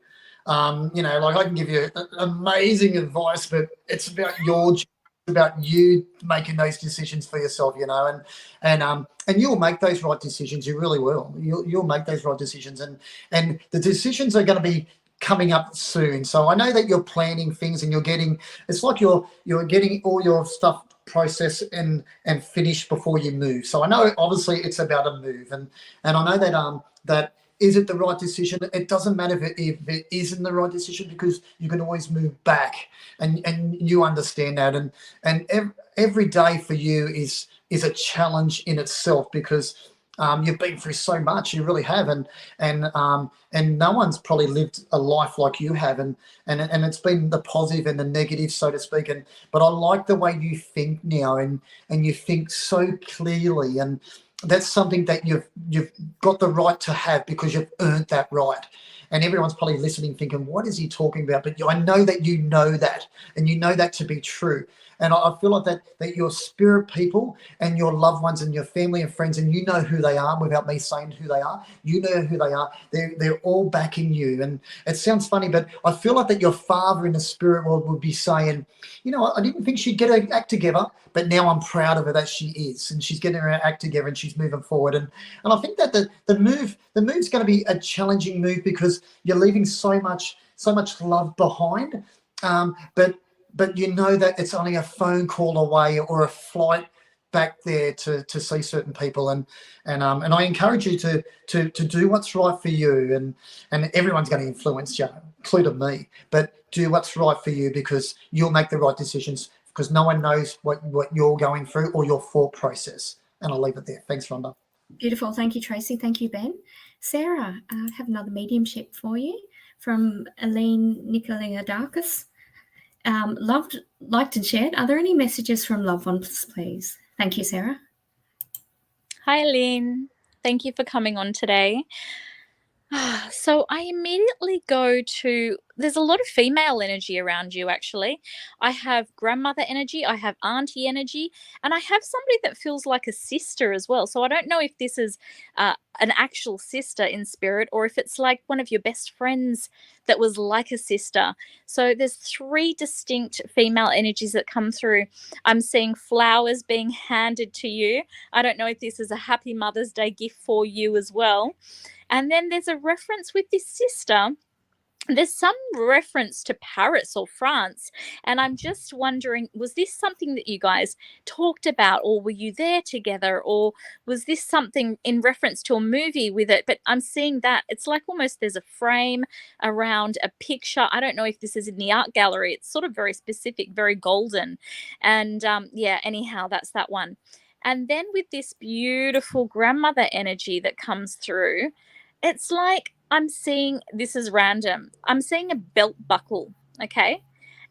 Like I can give you amazing advice, but it's about about you making those decisions for yourself, and you'll make those right decisions. You really will. You'll make those right decisions, and the decisions are going to be coming up soon. So I know that you're planning things, and it's like you're getting all your stuff processed and finished before you move. So I know obviously it's about a move, and I know that is it the right decision? It doesn't matter if it isn't the right decision, because you can always move back, and you understand that. And every day for you is a challenge in itself, because you've been through so much. You really have, and no one's probably lived a life like you have, and it's been the positive and the negative, so to speak. But I like the way you think now, and you think so clearly, and that's something that you've got the right to have, because you've earned that right. And everyone's probably listening thinking, what is he talking about? But I know that you know that, and you know that to be true. And I feel like that your spirit people and your loved ones and your family and friends, and you know who they are without me saying who they are. You know who they are. They're all backing you. And it sounds funny, but I feel like that your father in the spirit world would be saying, I didn't think she'd get her act together, but now I'm proud of her that she is, and she's getting her act together, and she's moving forward. And I think that the move's going to be a challenging move, because you're leaving so much love behind. But you know that it's only a phone call away or a flight back there to see certain people, and I encourage you to do what's right for you, and everyone's going to influence you, including me. But do what's right for you, because you'll make the right decisions, because no one knows what you're going through or your thought process. And I'll leave it there. Thanks, Rhonda. Beautiful. Thank you, Tracy. Thank you, Ben. Sarah, I have another mediumship for you from Aline Nikoliadakis. Loved, liked and shared. Are there any messages from loved ones, please? Thank you, Sarah. Hi, Lynn. Thank you for coming on today. So I immediately go to, there's a lot of female energy around you, actually. I have grandmother energy, I have auntie energy, and I have somebody that feels like a sister as well. So I don't know if this is an actual sister in spirit, or if it's like one of your best friends that was like a sister. So there's 3 distinct female energies that come through. I'm seeing flowers being handed to you. I don't know if this is a happy Mother's Day gift for you as well. And then there's a reference with this sister. There's some reference to Paris or France. And I'm just wondering, was this something that you guys talked about, or were you there together, or was this something in reference to a movie with it? But I'm seeing that it's like almost there's a frame around a picture. I don't know if this is in the art gallery. It's sort of very specific, very golden. And anyhow, that's that one. And then with this beautiful grandmother energy that comes through, it's like I'm seeing, this is random, I'm seeing a belt buckle, okay?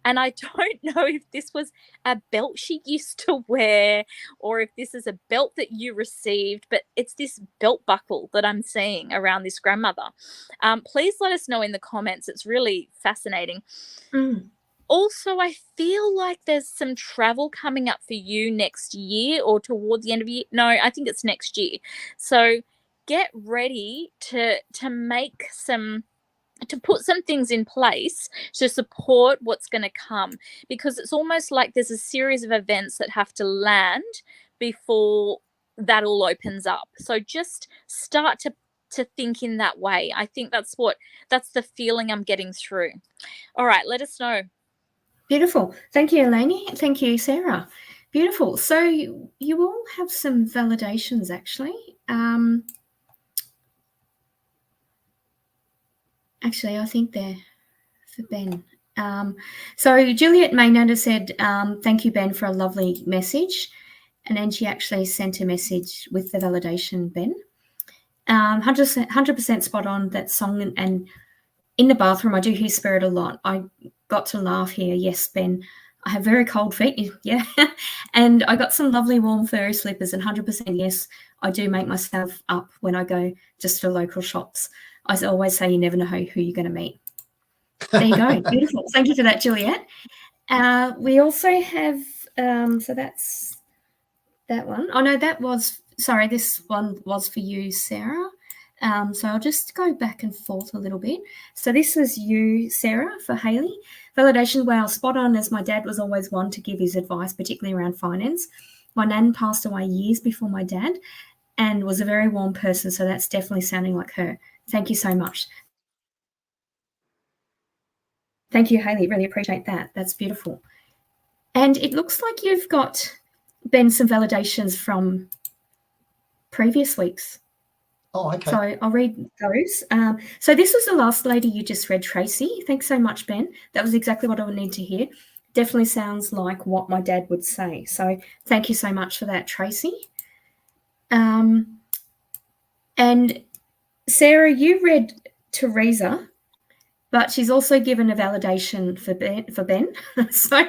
And I don't know if this was a belt she used to wear or if this is a belt that you received, but it's this belt buckle that I'm seeing around this grandmother. Please let us know in the comments. It's really fascinating. Also, I feel like there's some travel coming up for you next year or toward the end of the year. No, I think it's next year. So get ready to make some, to put some things in place to support what's going to come, because it's almost like there's a series of events that have to land before that all opens up. So just start to think in that way. I think that's the feeling I'm getting through. All right, let us know. Beautiful. Thank you, Eleni. Thank you, Sarah. Beautiful. So you all have some validations, actually. Actually, I think they're for Ben. So Juliet Maynard has said, thank you, Ben, for a lovely message. And then she actually sent a message with the validation, Ben. 100% spot on that song. And in the bathroom, I do hear Spirit a lot. I got to laugh here. Yes, Ben. I have very cold feet. Yeah. And I got some lovely warm furry slippers, and 100% yes, I do make myself up when I go just to local shops. I always say you never know who you're going to meet. There you go. Beautiful. Thank you for that, Juliet. We also have, so that's that one. Oh, no, that was, sorry, this one was for you, Sarah. So I'll just go back and forth a little bit. So this was you, Sarah, for Hayley. Validation, wow, spot on, as my dad was always one to give his advice, particularly around finance. My nan passed away years before my dad and was a very warm person, so that's definitely sounding like her. Thank you so much. Thank you, Hayley. Really appreciate that. That's beautiful. And it looks like you've got, Ben, some validations from previous weeks. Oh, okay. So I'll read those. So this was the last lady you just read, Tracy. Thanks so much, Ben. That was exactly what I would need to hear. Definitely sounds like what my dad would say. So thank you so much for that, Tracy. And Sarah, you read Teresa, but she's also given a validation for Ben. So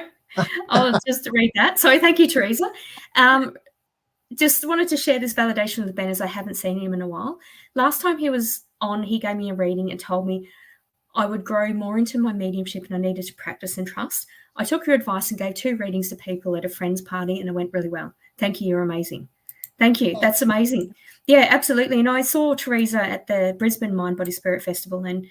I'll just read that. So thank you, Teresa. Just wanted to share this validation with Ben, as I haven't seen him in a while. Last time he was on, he gave me a reading and told me I would grow more into my mediumship and I needed to practice and trust. I took your advice and gave 2 readings to people at a friend's party, and it went really well. Thank you. You're amazing. Thank you. That's amazing. Yeah, absolutely. And I saw Teresa at the Brisbane Mind Body Spirit Festival, and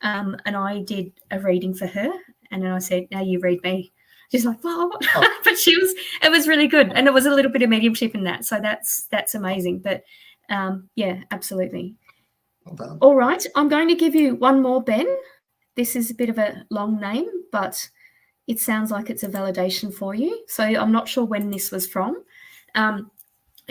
I did a reading for her, and then I said, now you read me. She's like, well, but it was really good. And it was a little bit of mediumship in that. So that's amazing. But yeah, absolutely. Well done. All right. I'm going to give you one more, Ben. This is a bit of a long name, but it sounds like it's a validation for you. So I'm not sure when this was from. I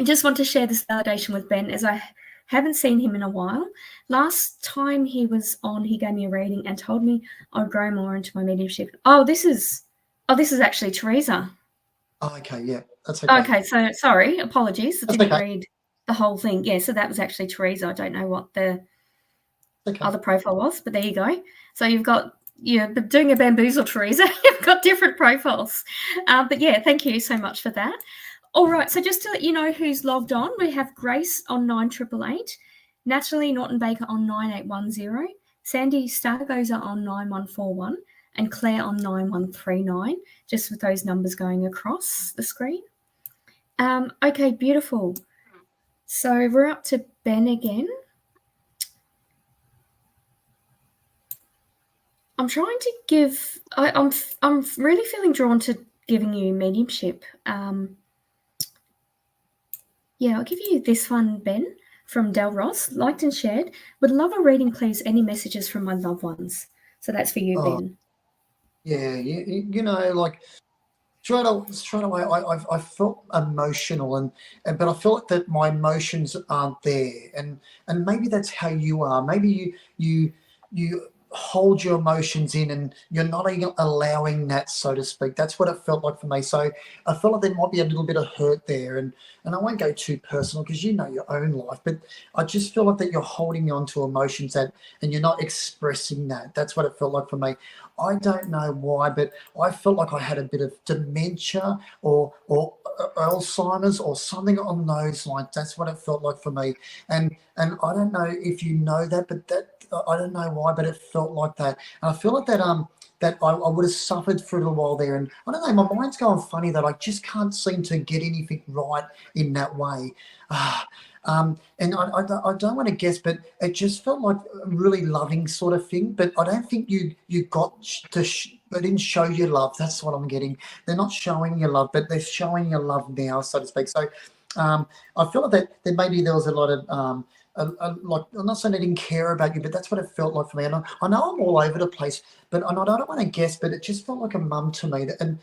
just want to share this validation with Ben, as I haven't seen him in a while. Last time he was on, he gave me a reading and told me I'd grow more into my mediumship. This is actually Teresa. Oh, okay, yeah, that's okay. Okay, so sorry, apologies. I That's didn't okay. read the whole thing. Yeah, so that was actually Teresa. I don't know what the other profile was, but there you go. So you've got, doing a bamboozle, Teresa. You've got different profiles. But yeah, thank you so much for that. All right, so just to let you know who's logged on, we have Grace on 9888, Natalie Norton-Baker on 9810, Sandy Stargozer on 9141, and Claire on 9139, just with those numbers going across the screen. Okay, beautiful. So we're up to Ben again. I'm trying to give, I'm really feeling drawn to giving you mediumship. Yeah, I'll give you this one, Ben, from Del Ross. Liked and shared. Would love a reading, please. Any messages from my loved ones? So that's for you, Ben. Yeah, like straight away, I felt emotional, but I felt that my emotions aren't there, and maybe that's how you are. Maybe you hold your emotions in, and you're not even allowing that, so to speak. That's what it felt like for me. So I felt like there might be a little bit of hurt there, and I won't go too personal because you know your own life, but I just feel like that you're holding on to emotions that, and you're not expressing that. That's what it felt like for me. I don't know why, but I felt like I had a bit of dementia or Alzheimer's or something on those lines. That's what it felt like for me. And I don't know if you know that, but that I don't know why, but it felt like that. And I feel like that I would have suffered for a little while there. And I don't know, my mind's going funny that I just can't seem to get anything right in that way. And I don't want to guess, but it just felt like a really loving sort of thing. But I don't think you got to. They didn't show you love. That's what I'm getting. They're not showing you love, but they're showing you love now, so to speak. So I feel like that maybe there was a lot of like, I'm not saying I didn't care about you, but that's what it felt like for me. And I know I'm all over the place, but I don't want to guess, but it just felt like a mum to me. And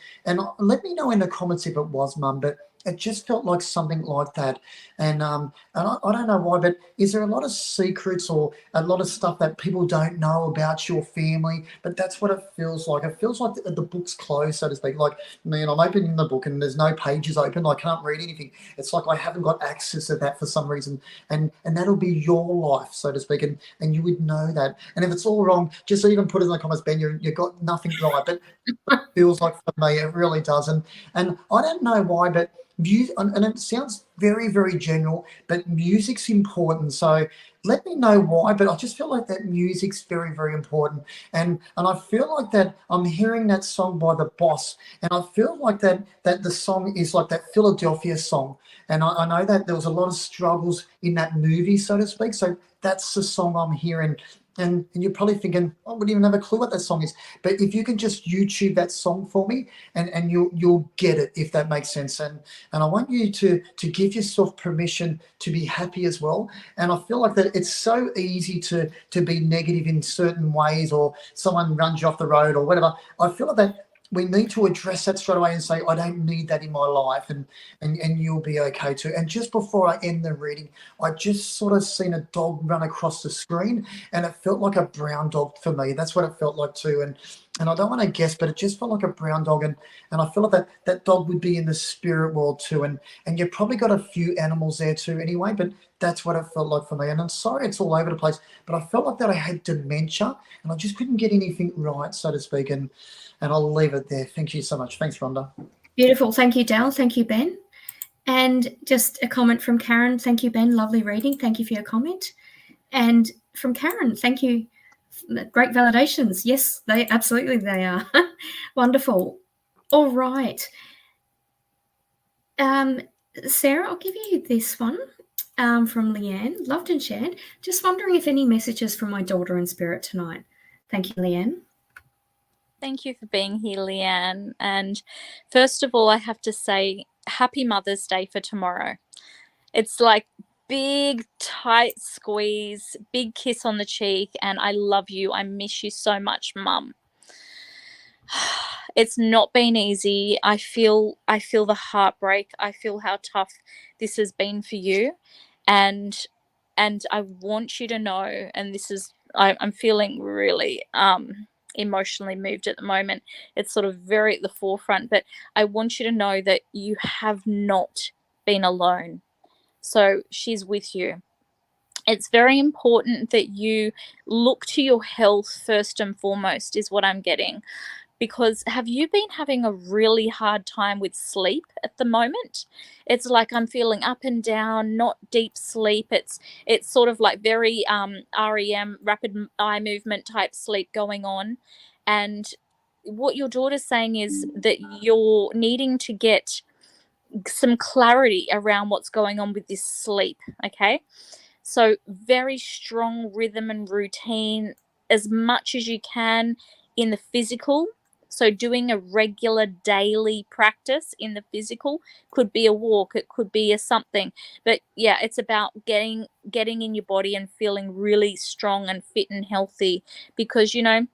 let me know in the comments if it was mum, but it just felt like something like that. And I don't know why, but is there a lot of secrets or a lot of stuff that people don't know about your family? But that's what it feels like. It feels like the book's closed, so to speak. Like, man, I'm opening the book and there's no pages open. I can't read anything. It's like I haven't got access to that for some reason. And that'll be your life, so to speak. And you would know that. And if it's all wrong, just even put it in the comments, Ben, you got nothing right. But it feels like for me, it really does. And I don't know why, but and it sounds very, very general, but music's important. So let me know why, but I just feel like that music's very, very important. And I feel like that I'm hearing that song by The Boss, and I feel like that the song is like that Philadelphia song. And I know that there was a lot of struggles in that movie, so to speak. So that's the song I'm hearing. And you're probably thinking, I wouldn't even have a clue what that song is. But if you can just YouTube that song for me, and you'll get it, if that makes sense. And I want you to give yourself permission to be happy as well. And I feel like that it's so easy to be negative in certain ways, or someone runs you off the road or whatever. I feel like that we need to address that straight away and say, I don't need that in my life, and you'll be okay too. And just before I end the reading, I just sort of seen a dog run across the screen, and it felt like a brown dog for me. That's what it felt like too. And I don't want to guess, but it just felt like a brown dog. And I feel like that dog would be in the spirit world too. And you've probably got a few animals there too anyway, but that's what it felt like for me. And I'm sorry it's all over the place, but I felt like that I had dementia and I just couldn't get anything right, so to speak. And I'll leave it there. Thank you so much. Thanks, Rhonda. Beautiful. Thank you, Dal. Thank you, Ben. And just a comment from Karen. Thank you, Ben. Lovely reading. Thank you for your comment. And from Karen, thank you. Great validations. Yes, they are. Wonderful. All right. Sarah, I'll give you this one from Leanne. Loved and shared. Just wondering if any messages from my daughter in spirit tonight. Thank you, Leanne. Thank you for being here, Leanne. And first of all, I have to say happy Mother's Day for tomorrow. It's like big, tight squeeze, big kiss on the cheek, and I love you. I miss you so much, Mum. It's not been easy. I feel the heartbreak. I feel how tough this has been for you. And I want you to know, and this is, I'm feeling really emotionally moved at the moment. It's sort of very at the forefront, but I want you to know that you have not been alone. So she's with you. It's very important that you look to your health first and foremost, is what I'm getting. Because have you been having a really hard time with sleep at the moment? It's like I'm feeling up and down, not deep sleep. It's sort of like very REM, rapid eye movement type sleep going on. And what your daughter's saying is that you're needing to get some clarity around what's going on with this sleep, okay? So very strong rhythm and routine as much as you can in the physical. So doing a regular daily practice in the physical, could be a walk, it could be a something. But yeah, it's about getting in your body and feeling really strong and fit and healthy, because, you know,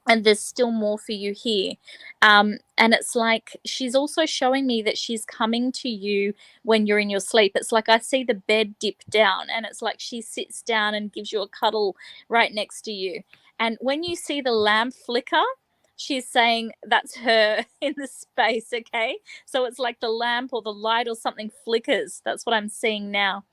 and there's still more for you here. And it's like she's also showing me that she's coming to you when you're in your sleep. It's like I see the bed dip down, and it's like she sits down and gives you a cuddle right next to you. And when you see the lamp flicker, she's saying that's her in the space, okay? So it's like the lamp or the light or something flickers. That's what I'm seeing now.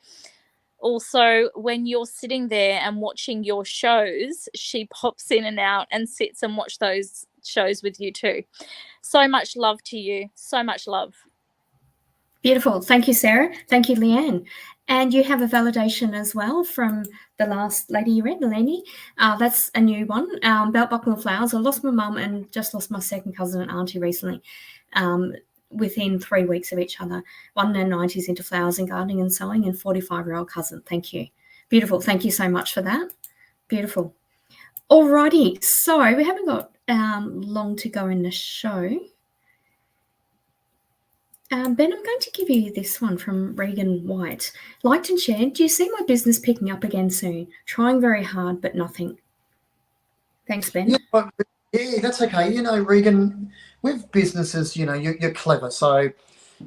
Also, when you're sitting there and watching your shows, she pops in and out and sits and watch those shows with you too. So much love to you. So much love. Beautiful. Thank you, Sarah. Thank you, Leanne. And you have a validation as well from the last lady you read, Eleni. That's a new one. Belt buckle and flowers. I lost my mum and just lost my second cousin and auntie recently, within 3 weeks of each other. One in her 90s into flowers and gardening and sewing, and 45-year-old cousin. Thank you. Beautiful. Thank you so much for that. Beautiful. Alrighty. So we haven't got long to go in the show. Ben, I'm going to give you this one from Regan White. Liked and shared. Do you see my business picking up again soon? Trying very hard, but nothing. Thanks, Ben. Yeah, that's okay. Regan, with businesses, you're clever. So,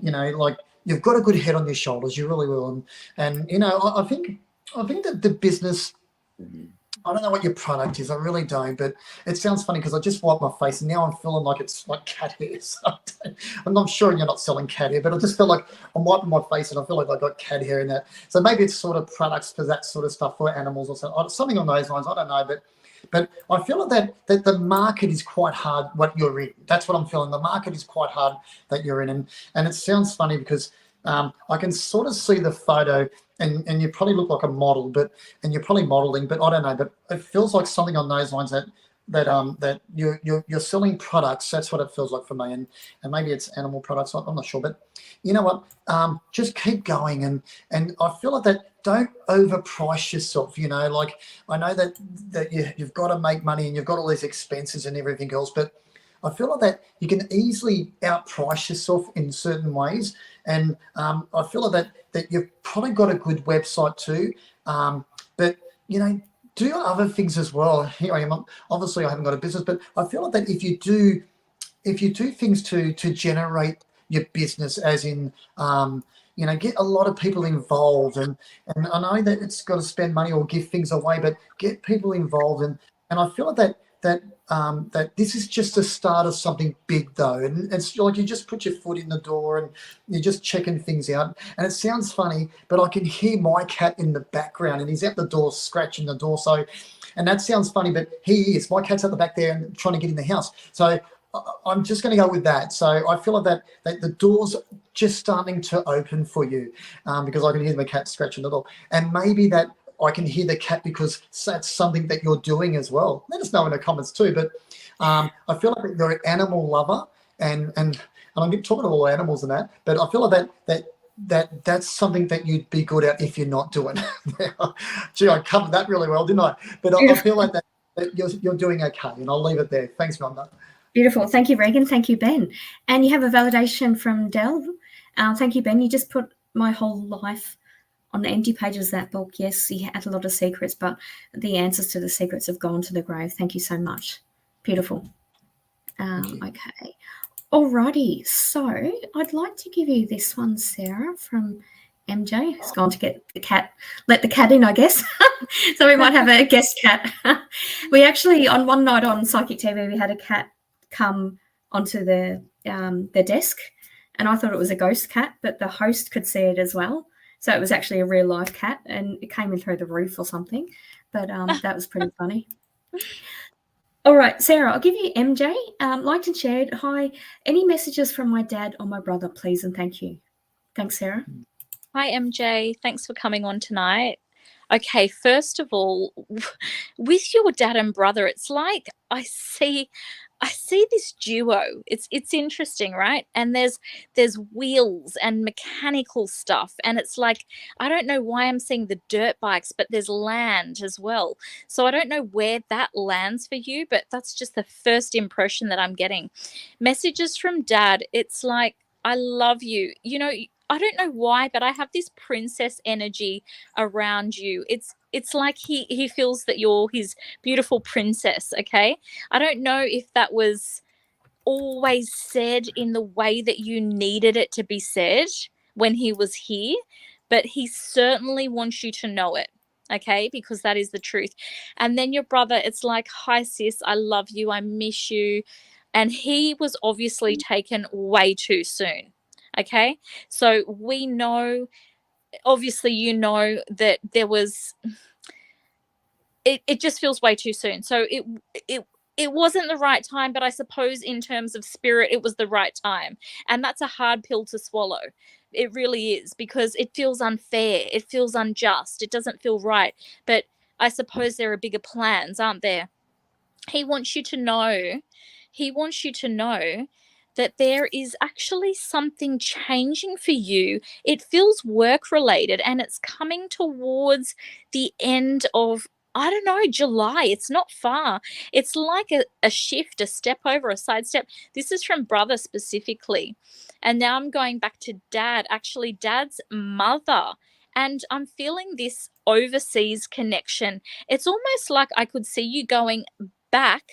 like you've got a good head on your shoulders. You really will. And I think that the business, I don't know what your product is. I really don't. But it sounds funny because I just wiped my face and now I'm feeling like it's like cat hair. So I'm not sure you're not selling cat hair, but I just feel like I'm wiping my face and I feel like I got cat hair in that. So maybe it's sort of products for that sort of stuff for animals or something on those lines. I don't know, but I feel like that the market is quite hard what you're in. That's what I'm feeling. The market is quite hard that you're in. And it sounds funny because I can sort of see the photo and you probably look like a model, and you're probably modeling, but I don't know. But it feels like something on those lines that you're selling products. That's what it feels like for me. And maybe it's animal products. I'm not sure. But you know what? Just keep going. And I feel like that don't overprice yourself. Like I know that you've got to make money and you've got all these expenses and everything else, but I feel like that you can easily outprice yourself in certain ways. And I feel like that you've probably got a good website too. But, do other things as well. Here I am. Obviously, I haven't got a business, but I feel like that if you do things to generate your business, as in, get a lot of people involved. And I know that it's got to spend money or give things away, but get people involved. And I feel like that this is just the start of something big, though. And it's like you just put your foot in the door and you're just checking things out. And it sounds funny, but I can hear my cat in the background and he's at the door scratching the door. So, and that sounds funny, but he is. My cat's at the back there and trying to get in the house. So I'm just going to go with that. So I feel like that the door's just starting to open for you because I can hear my cat scratching the door. And maybe that I can hear the cat because that's something that you're doing as well. Let us know in the comments too. But I feel like you're an animal lover, and I'm talking to all animals and that. But I feel like that's something that you'd be good at if you're not doing. Gee, I covered that really well, didn't I? But I feel like that you're doing okay, and I'll leave it there. Thanks, Rhonda. Beautiful. Thank you, Regan. Thank you, Ben. And you have a validation from Del. Thank you, Ben. You just put my whole life on the empty pages of that book. Yes, he had a lot of secrets, but the answers to the secrets have gone to the grave. Thank you so much. Beautiful. Okay. Alrighty. So I'd like to give you this one, Sarah, from MJ. Who's gone to get the cat, let the cat in, I guess. So we might have a guest cat. We actually, on one night on Psychic TV, we had a cat come onto the desk, and I thought it was a ghost cat, but the host could see it as well. So it was actually a real live cat, and it came in through the roof or something. But that was pretty funny. All right, Sarah, I'll give you MJ. Liked and shared. Hi. Any messages from my dad or my brother, please, and thank you. Thanks, Sarah. Hi, MJ. Thanks for coming on tonight. Okay, first of all, with your dad and brother, it's like I see this duo. It's interesting, right? And there's wheels and mechanical stuff, and it's like I don't know why I'm seeing the dirt bikes, but there's land as well. So I don't know where that lands for you, but that's just the first impression that I'm getting. Messages from Dad, it's like I love you. I don't know why, but I have this princess energy around you. It's like he feels that you're his beautiful princess, okay? I don't know if that was always said in the way that you needed it to be said when he was here, but he certainly wants you to know it, okay, because that is the truth. And then your brother, it's like, hi sis, I love you, I miss you. And he was obviously taken way too soon. Okay, so we know, obviously you know, that there was, it just feels way too soon. So it wasn't the right time, but I suppose in terms of spirit it was the right time. And that's a hard pill to swallow. It really is, because it feels unfair, it feels unjust, it doesn't feel right. But I suppose there are bigger plans, aren't there? He wants you to know, he wants you to know that there is actually something changing for you. It feels work related, and it's coming towards the end of, I don't know, July. It's not far. It's like a shift, a step over, a side step. This is from brother specifically. And now I'm going back to dad, actually dad's mother. And I'm feeling this overseas connection. It's almost like I could see you going back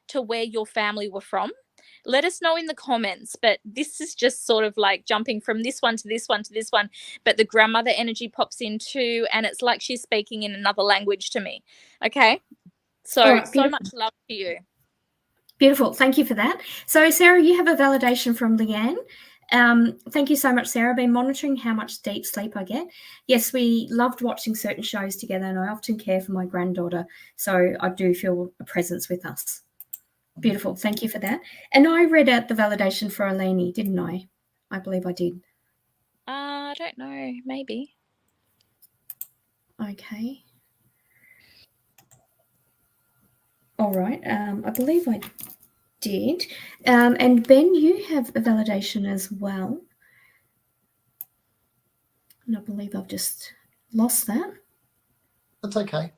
to where your family were from. Let us know in the comments, but this is just sort of like jumping from this one to this one to this one, but the grandmother energy pops in too, and it's like she's speaking in another language to me. Okay, so All right, so beautiful. much love to you. Beautiful. Thank you for that. So, Sarah, you have a validation from Leanne. Thank you so much, Sarah. I've been monitoring how much deep sleep I get. Yes, we loved watching certain shows together, and I often care for my granddaughter, so I do feel a presence with us. Beautiful. Thank you for that. And I read out the validation for Eleni, didn't I? I believe I did. I don't know, maybe. Okay. All right. I believe I did. And Ben, you have a validation as well. And I believe I've just lost that. That's okay.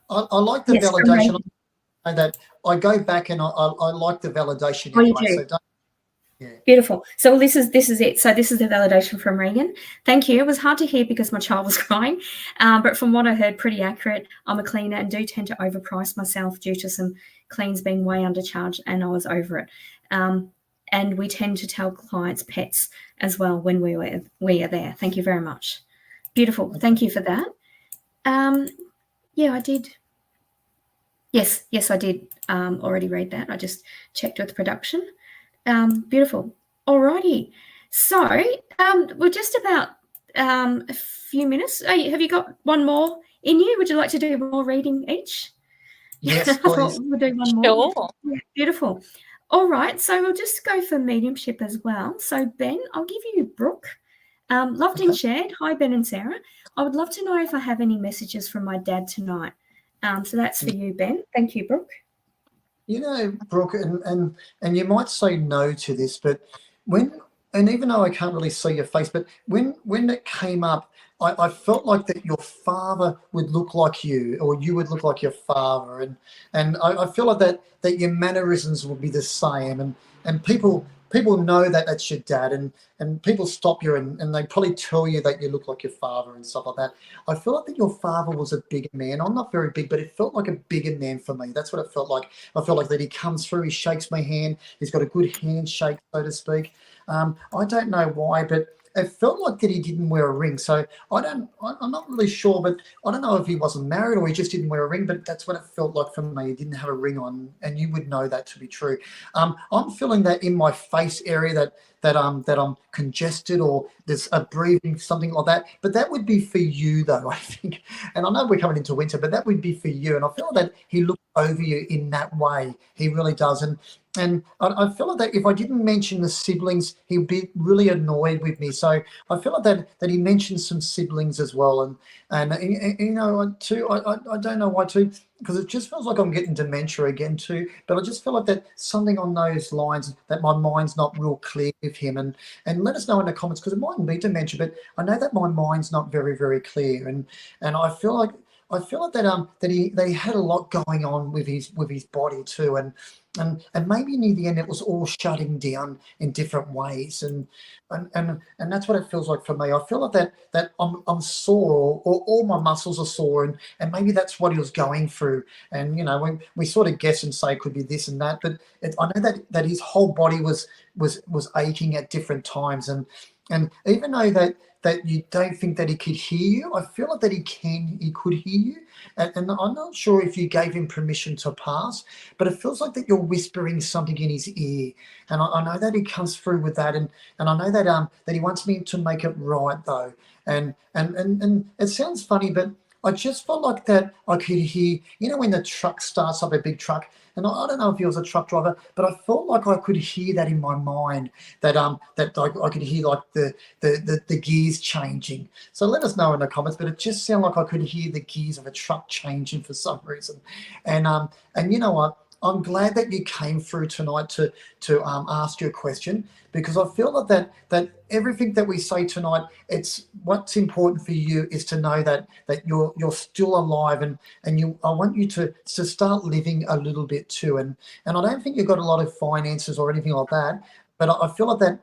I like the validation. And that I go back and I like the validation anyway. You do. So don't, yeah. Beautiful. So this is it. So this is the validation from Regan. Thank you. It was hard to hear because my child was crying, but from what I heard, pretty accurate. I'm a cleaner and do tend to overprice myself due to some cleans being way undercharged, and I was over it. And we tend to tell clients pets as well when we are there. Thank you very much. Beautiful. Thank you for that. Yeah, I did. Yes, I did already read that. I just checked with production. Beautiful. Alrighty. So we're just about a few minutes. Have you got one more in you? Would you like to do one more reading each? Yes, please. We'll do one more. Sure. Yeah, beautiful. All right. So we'll just go for mediumship as well. So Ben, I'll give you Brooke. Loved and shared. Hi, Ben and Sarah. I would love to know if I have any messages from my dad tonight. So that's for you, Ben. Thank you, Brooke. You know, Brooke, and you might say no to this, but and even though I can't really see your face, but when it came up, I felt like that your father would look like you, or you would look like your father, and I feel like that your mannerisms would be the same, and people know that that's your dad, and people stop you and they probably tell you that you look like your father and stuff like that. I feel like that your father was a bigger man. I'm not very big, but it felt like a bigger man for me. That's what it felt like. I felt like that he comes through, he shakes my hand, he's got a good handshake, so to speak. I don't know why, but it felt like that he didn't wear a ring. So I'm not really sure, but I don't know if he wasn't married or he just didn't wear a ring, but that's what it felt like for me. He didn't have a ring on, and you would know that to be true. I'm feeling that in my face area that I'm congested, or there's a breathing, something like that. But that would be for you though, I think. And I know we're coming into winter, but that would be for you. And I feel that he looks over you in that way. He really does. And I feel like that if I didn't mention the siblings, he would be really annoyed with me. So I feel like that he mentioned some siblings as well. And you know, too, I don't know why too, because it just feels like I'm getting dementia again too. But I just feel like that something on those lines, that my mind's not real clear with him. And let us know in the comments, because it mightn't be dementia, but I know that my mind's not very, very clear. And I feel like that he had a lot going on with his body too, and maybe near the end it was all shutting down in different ways, and that's what it feels like for me. I feel like that I'm sore, or all my muscles are sore, and maybe that's what he was going through. And you know, we sort of guess and say it could be this and that, but I know that his whole body was aching at different times, and And even though that you don't think that he could hear you, I feel like that he could hear you. And I'm not sure if you gave him permission to pass, but it feels like that you're whispering something in his ear. And I know that he comes through with that, and I know that he wants me to make it right though. And it sounds funny, but I just felt like that I could hear, when the truck starts up, a big truck, and I don't know if he was a truck driver, but I felt like I could hear that in my mind, that I could hear like the gears changing. So let us know in the comments, but it just sounded like I could hear the gears of a truck changing for some reason. And you know what? I'm glad that you came through tonight to ask your question, because I feel like that everything that we say tonight, it's what's important for you is to know that you're still alive, and I want you to start living a little bit too. And I don't think you've got a lot of finances or anything like that, but I feel like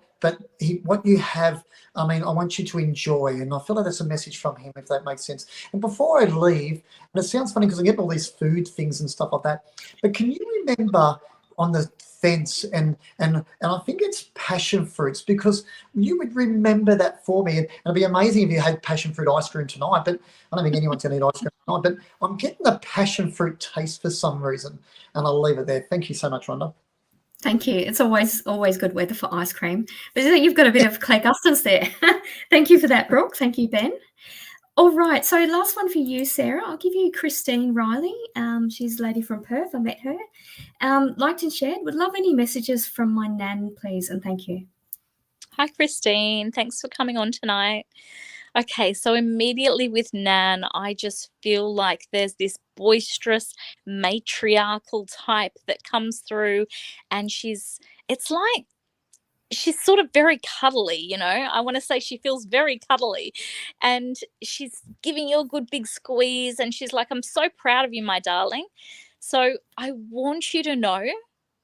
what you have, I mean, I want you to enjoy, and I feel like that's a message from him, if that makes sense. And before I leave, and it sounds funny because I get all these food things and stuff like that, but can you remember on the fence, and I think it's passion fruits, because you would remember that for me, and it'd be amazing if you had passion fruit ice cream tonight, but I don't think anyone's going to eat ice cream tonight, but I'm getting the passion fruit taste for some reason, and I'll leave it there. Thank you so much, Rhonda. Thank you. It's always good weather for ice cream. But you've got a bit of Clay Gustons there. Thank you for that, Brooke. Thank you, Ben. All right. So last one for you, Sarah. I'll give you Christine Riley. She's a lady from Perth. I met her. Liked and shared. Would love any messages from my nan, please, and thank you. Hi, Christine. Thanks for coming on tonight. Okay, so immediately with Nan, I just feel like there's this boisterous matriarchal type that comes through, and it's like she's sort of very cuddly, I want to say she feels very cuddly, and she's giving you a good big squeeze, and she's like, I'm so proud of you, my darling. So I want you to know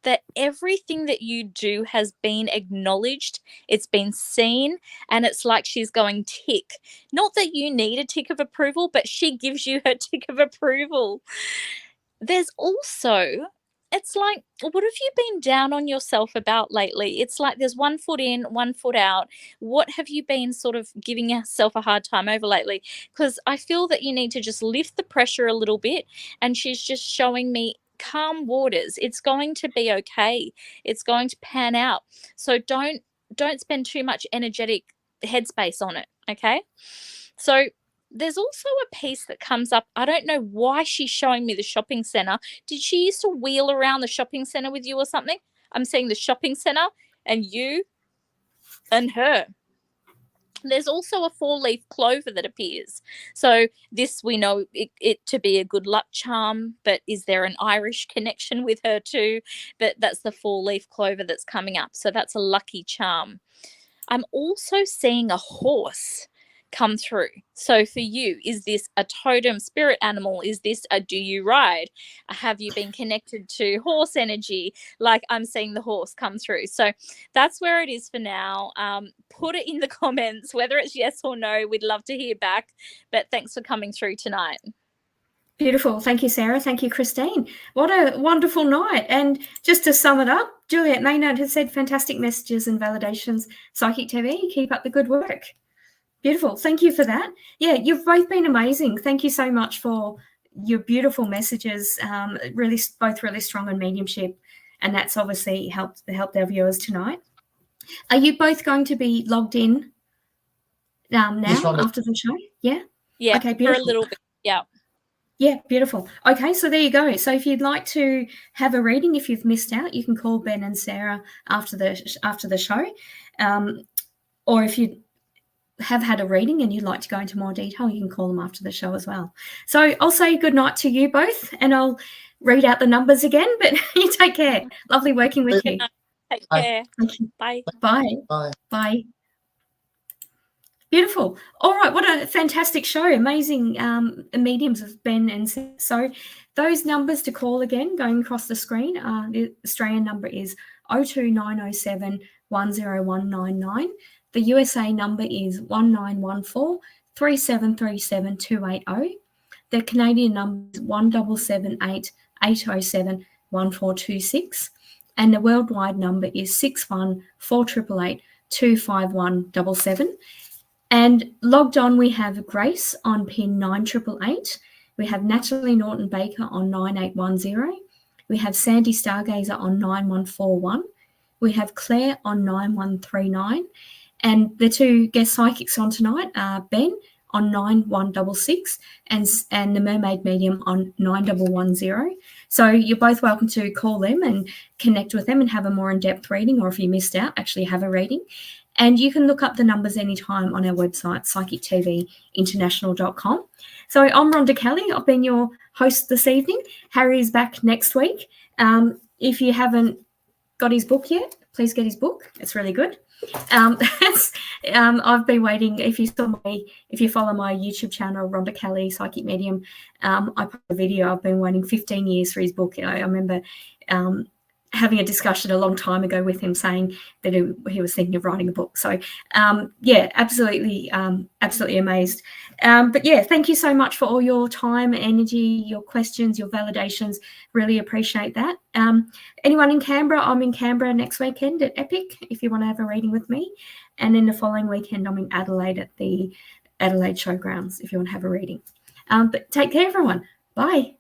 that everything that you do has been acknowledged, it's been seen, and it's like she's going tick. Not that you need a tick of approval, but she gives you her tick of approval. There's also, it's like, what have you been down on yourself about lately? It's like there's 1 foot in, 1 foot out. What have you been sort of giving yourself a hard time over lately? Because I feel that you need to just lift the pressure a little bit, and she's just showing me calm waters. It's going to be okay. It's going to pan out. So don't spend too much energetic headspace on it, okay? So there's also a piece that comes up. I don't know why she's showing me the shopping center. Did she used to wheel around the shopping center with you or something? I'm seeing the shopping center and you and her. There's also a 4-leaf clover that appears. So this, we know it to be a good luck charm, but is there an Irish connection with her too? But that's the 4-leaf clover that's coming up. So that's a lucky charm. I'm also seeing a horse come through. So for you, is this a totem spirit animal? Is this a do you ride? Have you been connected to horse energy? Like I'm seeing the horse come through. So that's where it is for now. Put it in the comments, whether it's yes or no. We'd love to hear back. But thanks for coming through tonight. Beautiful. Thank you, Sarah. Thank you, Christine. What a wonderful night. And just to sum it up, Juliet Maynard has said fantastic messages and validations. Psychic TV, keep up the good work. Beautiful. Thank you for that. Yeah, you've both been amazing. Thank you so much for your beautiful messages, both really strong on mediumship, and that's obviously helped our viewers tonight. Are you both going to be logged in now after the show? Yeah? Yeah, okay, beautiful. for a little bit, yeah. Yeah, beautiful. Okay, so there you go. So if you'd like to have a reading, if you've missed out, you can call Ben and Sarah after the show. Or if you have had a reading and you'd like to go into more detail, you can call them after the show as well. So I'll say good night to you both, and I'll read out the numbers again, but you take care. Lovely working with you. Take care. Bye. Bye. Bye. Bye. Beautiful. All right, what a fantastic show. Amazing mediums of Ben and Sarah. So those numbers to call again, going across the screen, the Australian number is 02907 10199. The USA number is 1914 3737 280. The Canadian number is 1778 807 1426. And the worldwide number is 61 4888 25177. And logged on, we have Grace on pin 9888. We have Natalie Norton Baker on 9810. We have Sandy Stargazer on 9141. We have Claire on 9139. And the two guest psychics on tonight are Ben on 9166 and the Mermaid Medium on 9110. So you're both welcome to call them and connect with them and have a more in-depth reading, or if you missed out, actually have a reading. And you can look up the numbers anytime on our website, psychictvinternational.com. So I'm Rhonda Kelly. I've been your host this evening. Harry is back next week. If you haven't got his book yet, please get his book. It's really good. I've been waiting. If you follow my YouTube channel, Rhonda Kelly, Psychic Medium, I put a video. I've been waiting 15 years for his book. I remember having a discussion a long time ago with him, saying that he was thinking of writing a book. So absolutely amazed. But yeah, thank you so much for all your time, energy, your questions, your validations. Really appreciate that. Anyone in Canberra? I'm in Canberra next weekend at Epic, if you want to have a reading with me. And then the following weekend, I'm in Adelaide at the Adelaide Showgrounds, if you want to have a reading. But take care, everyone. Bye.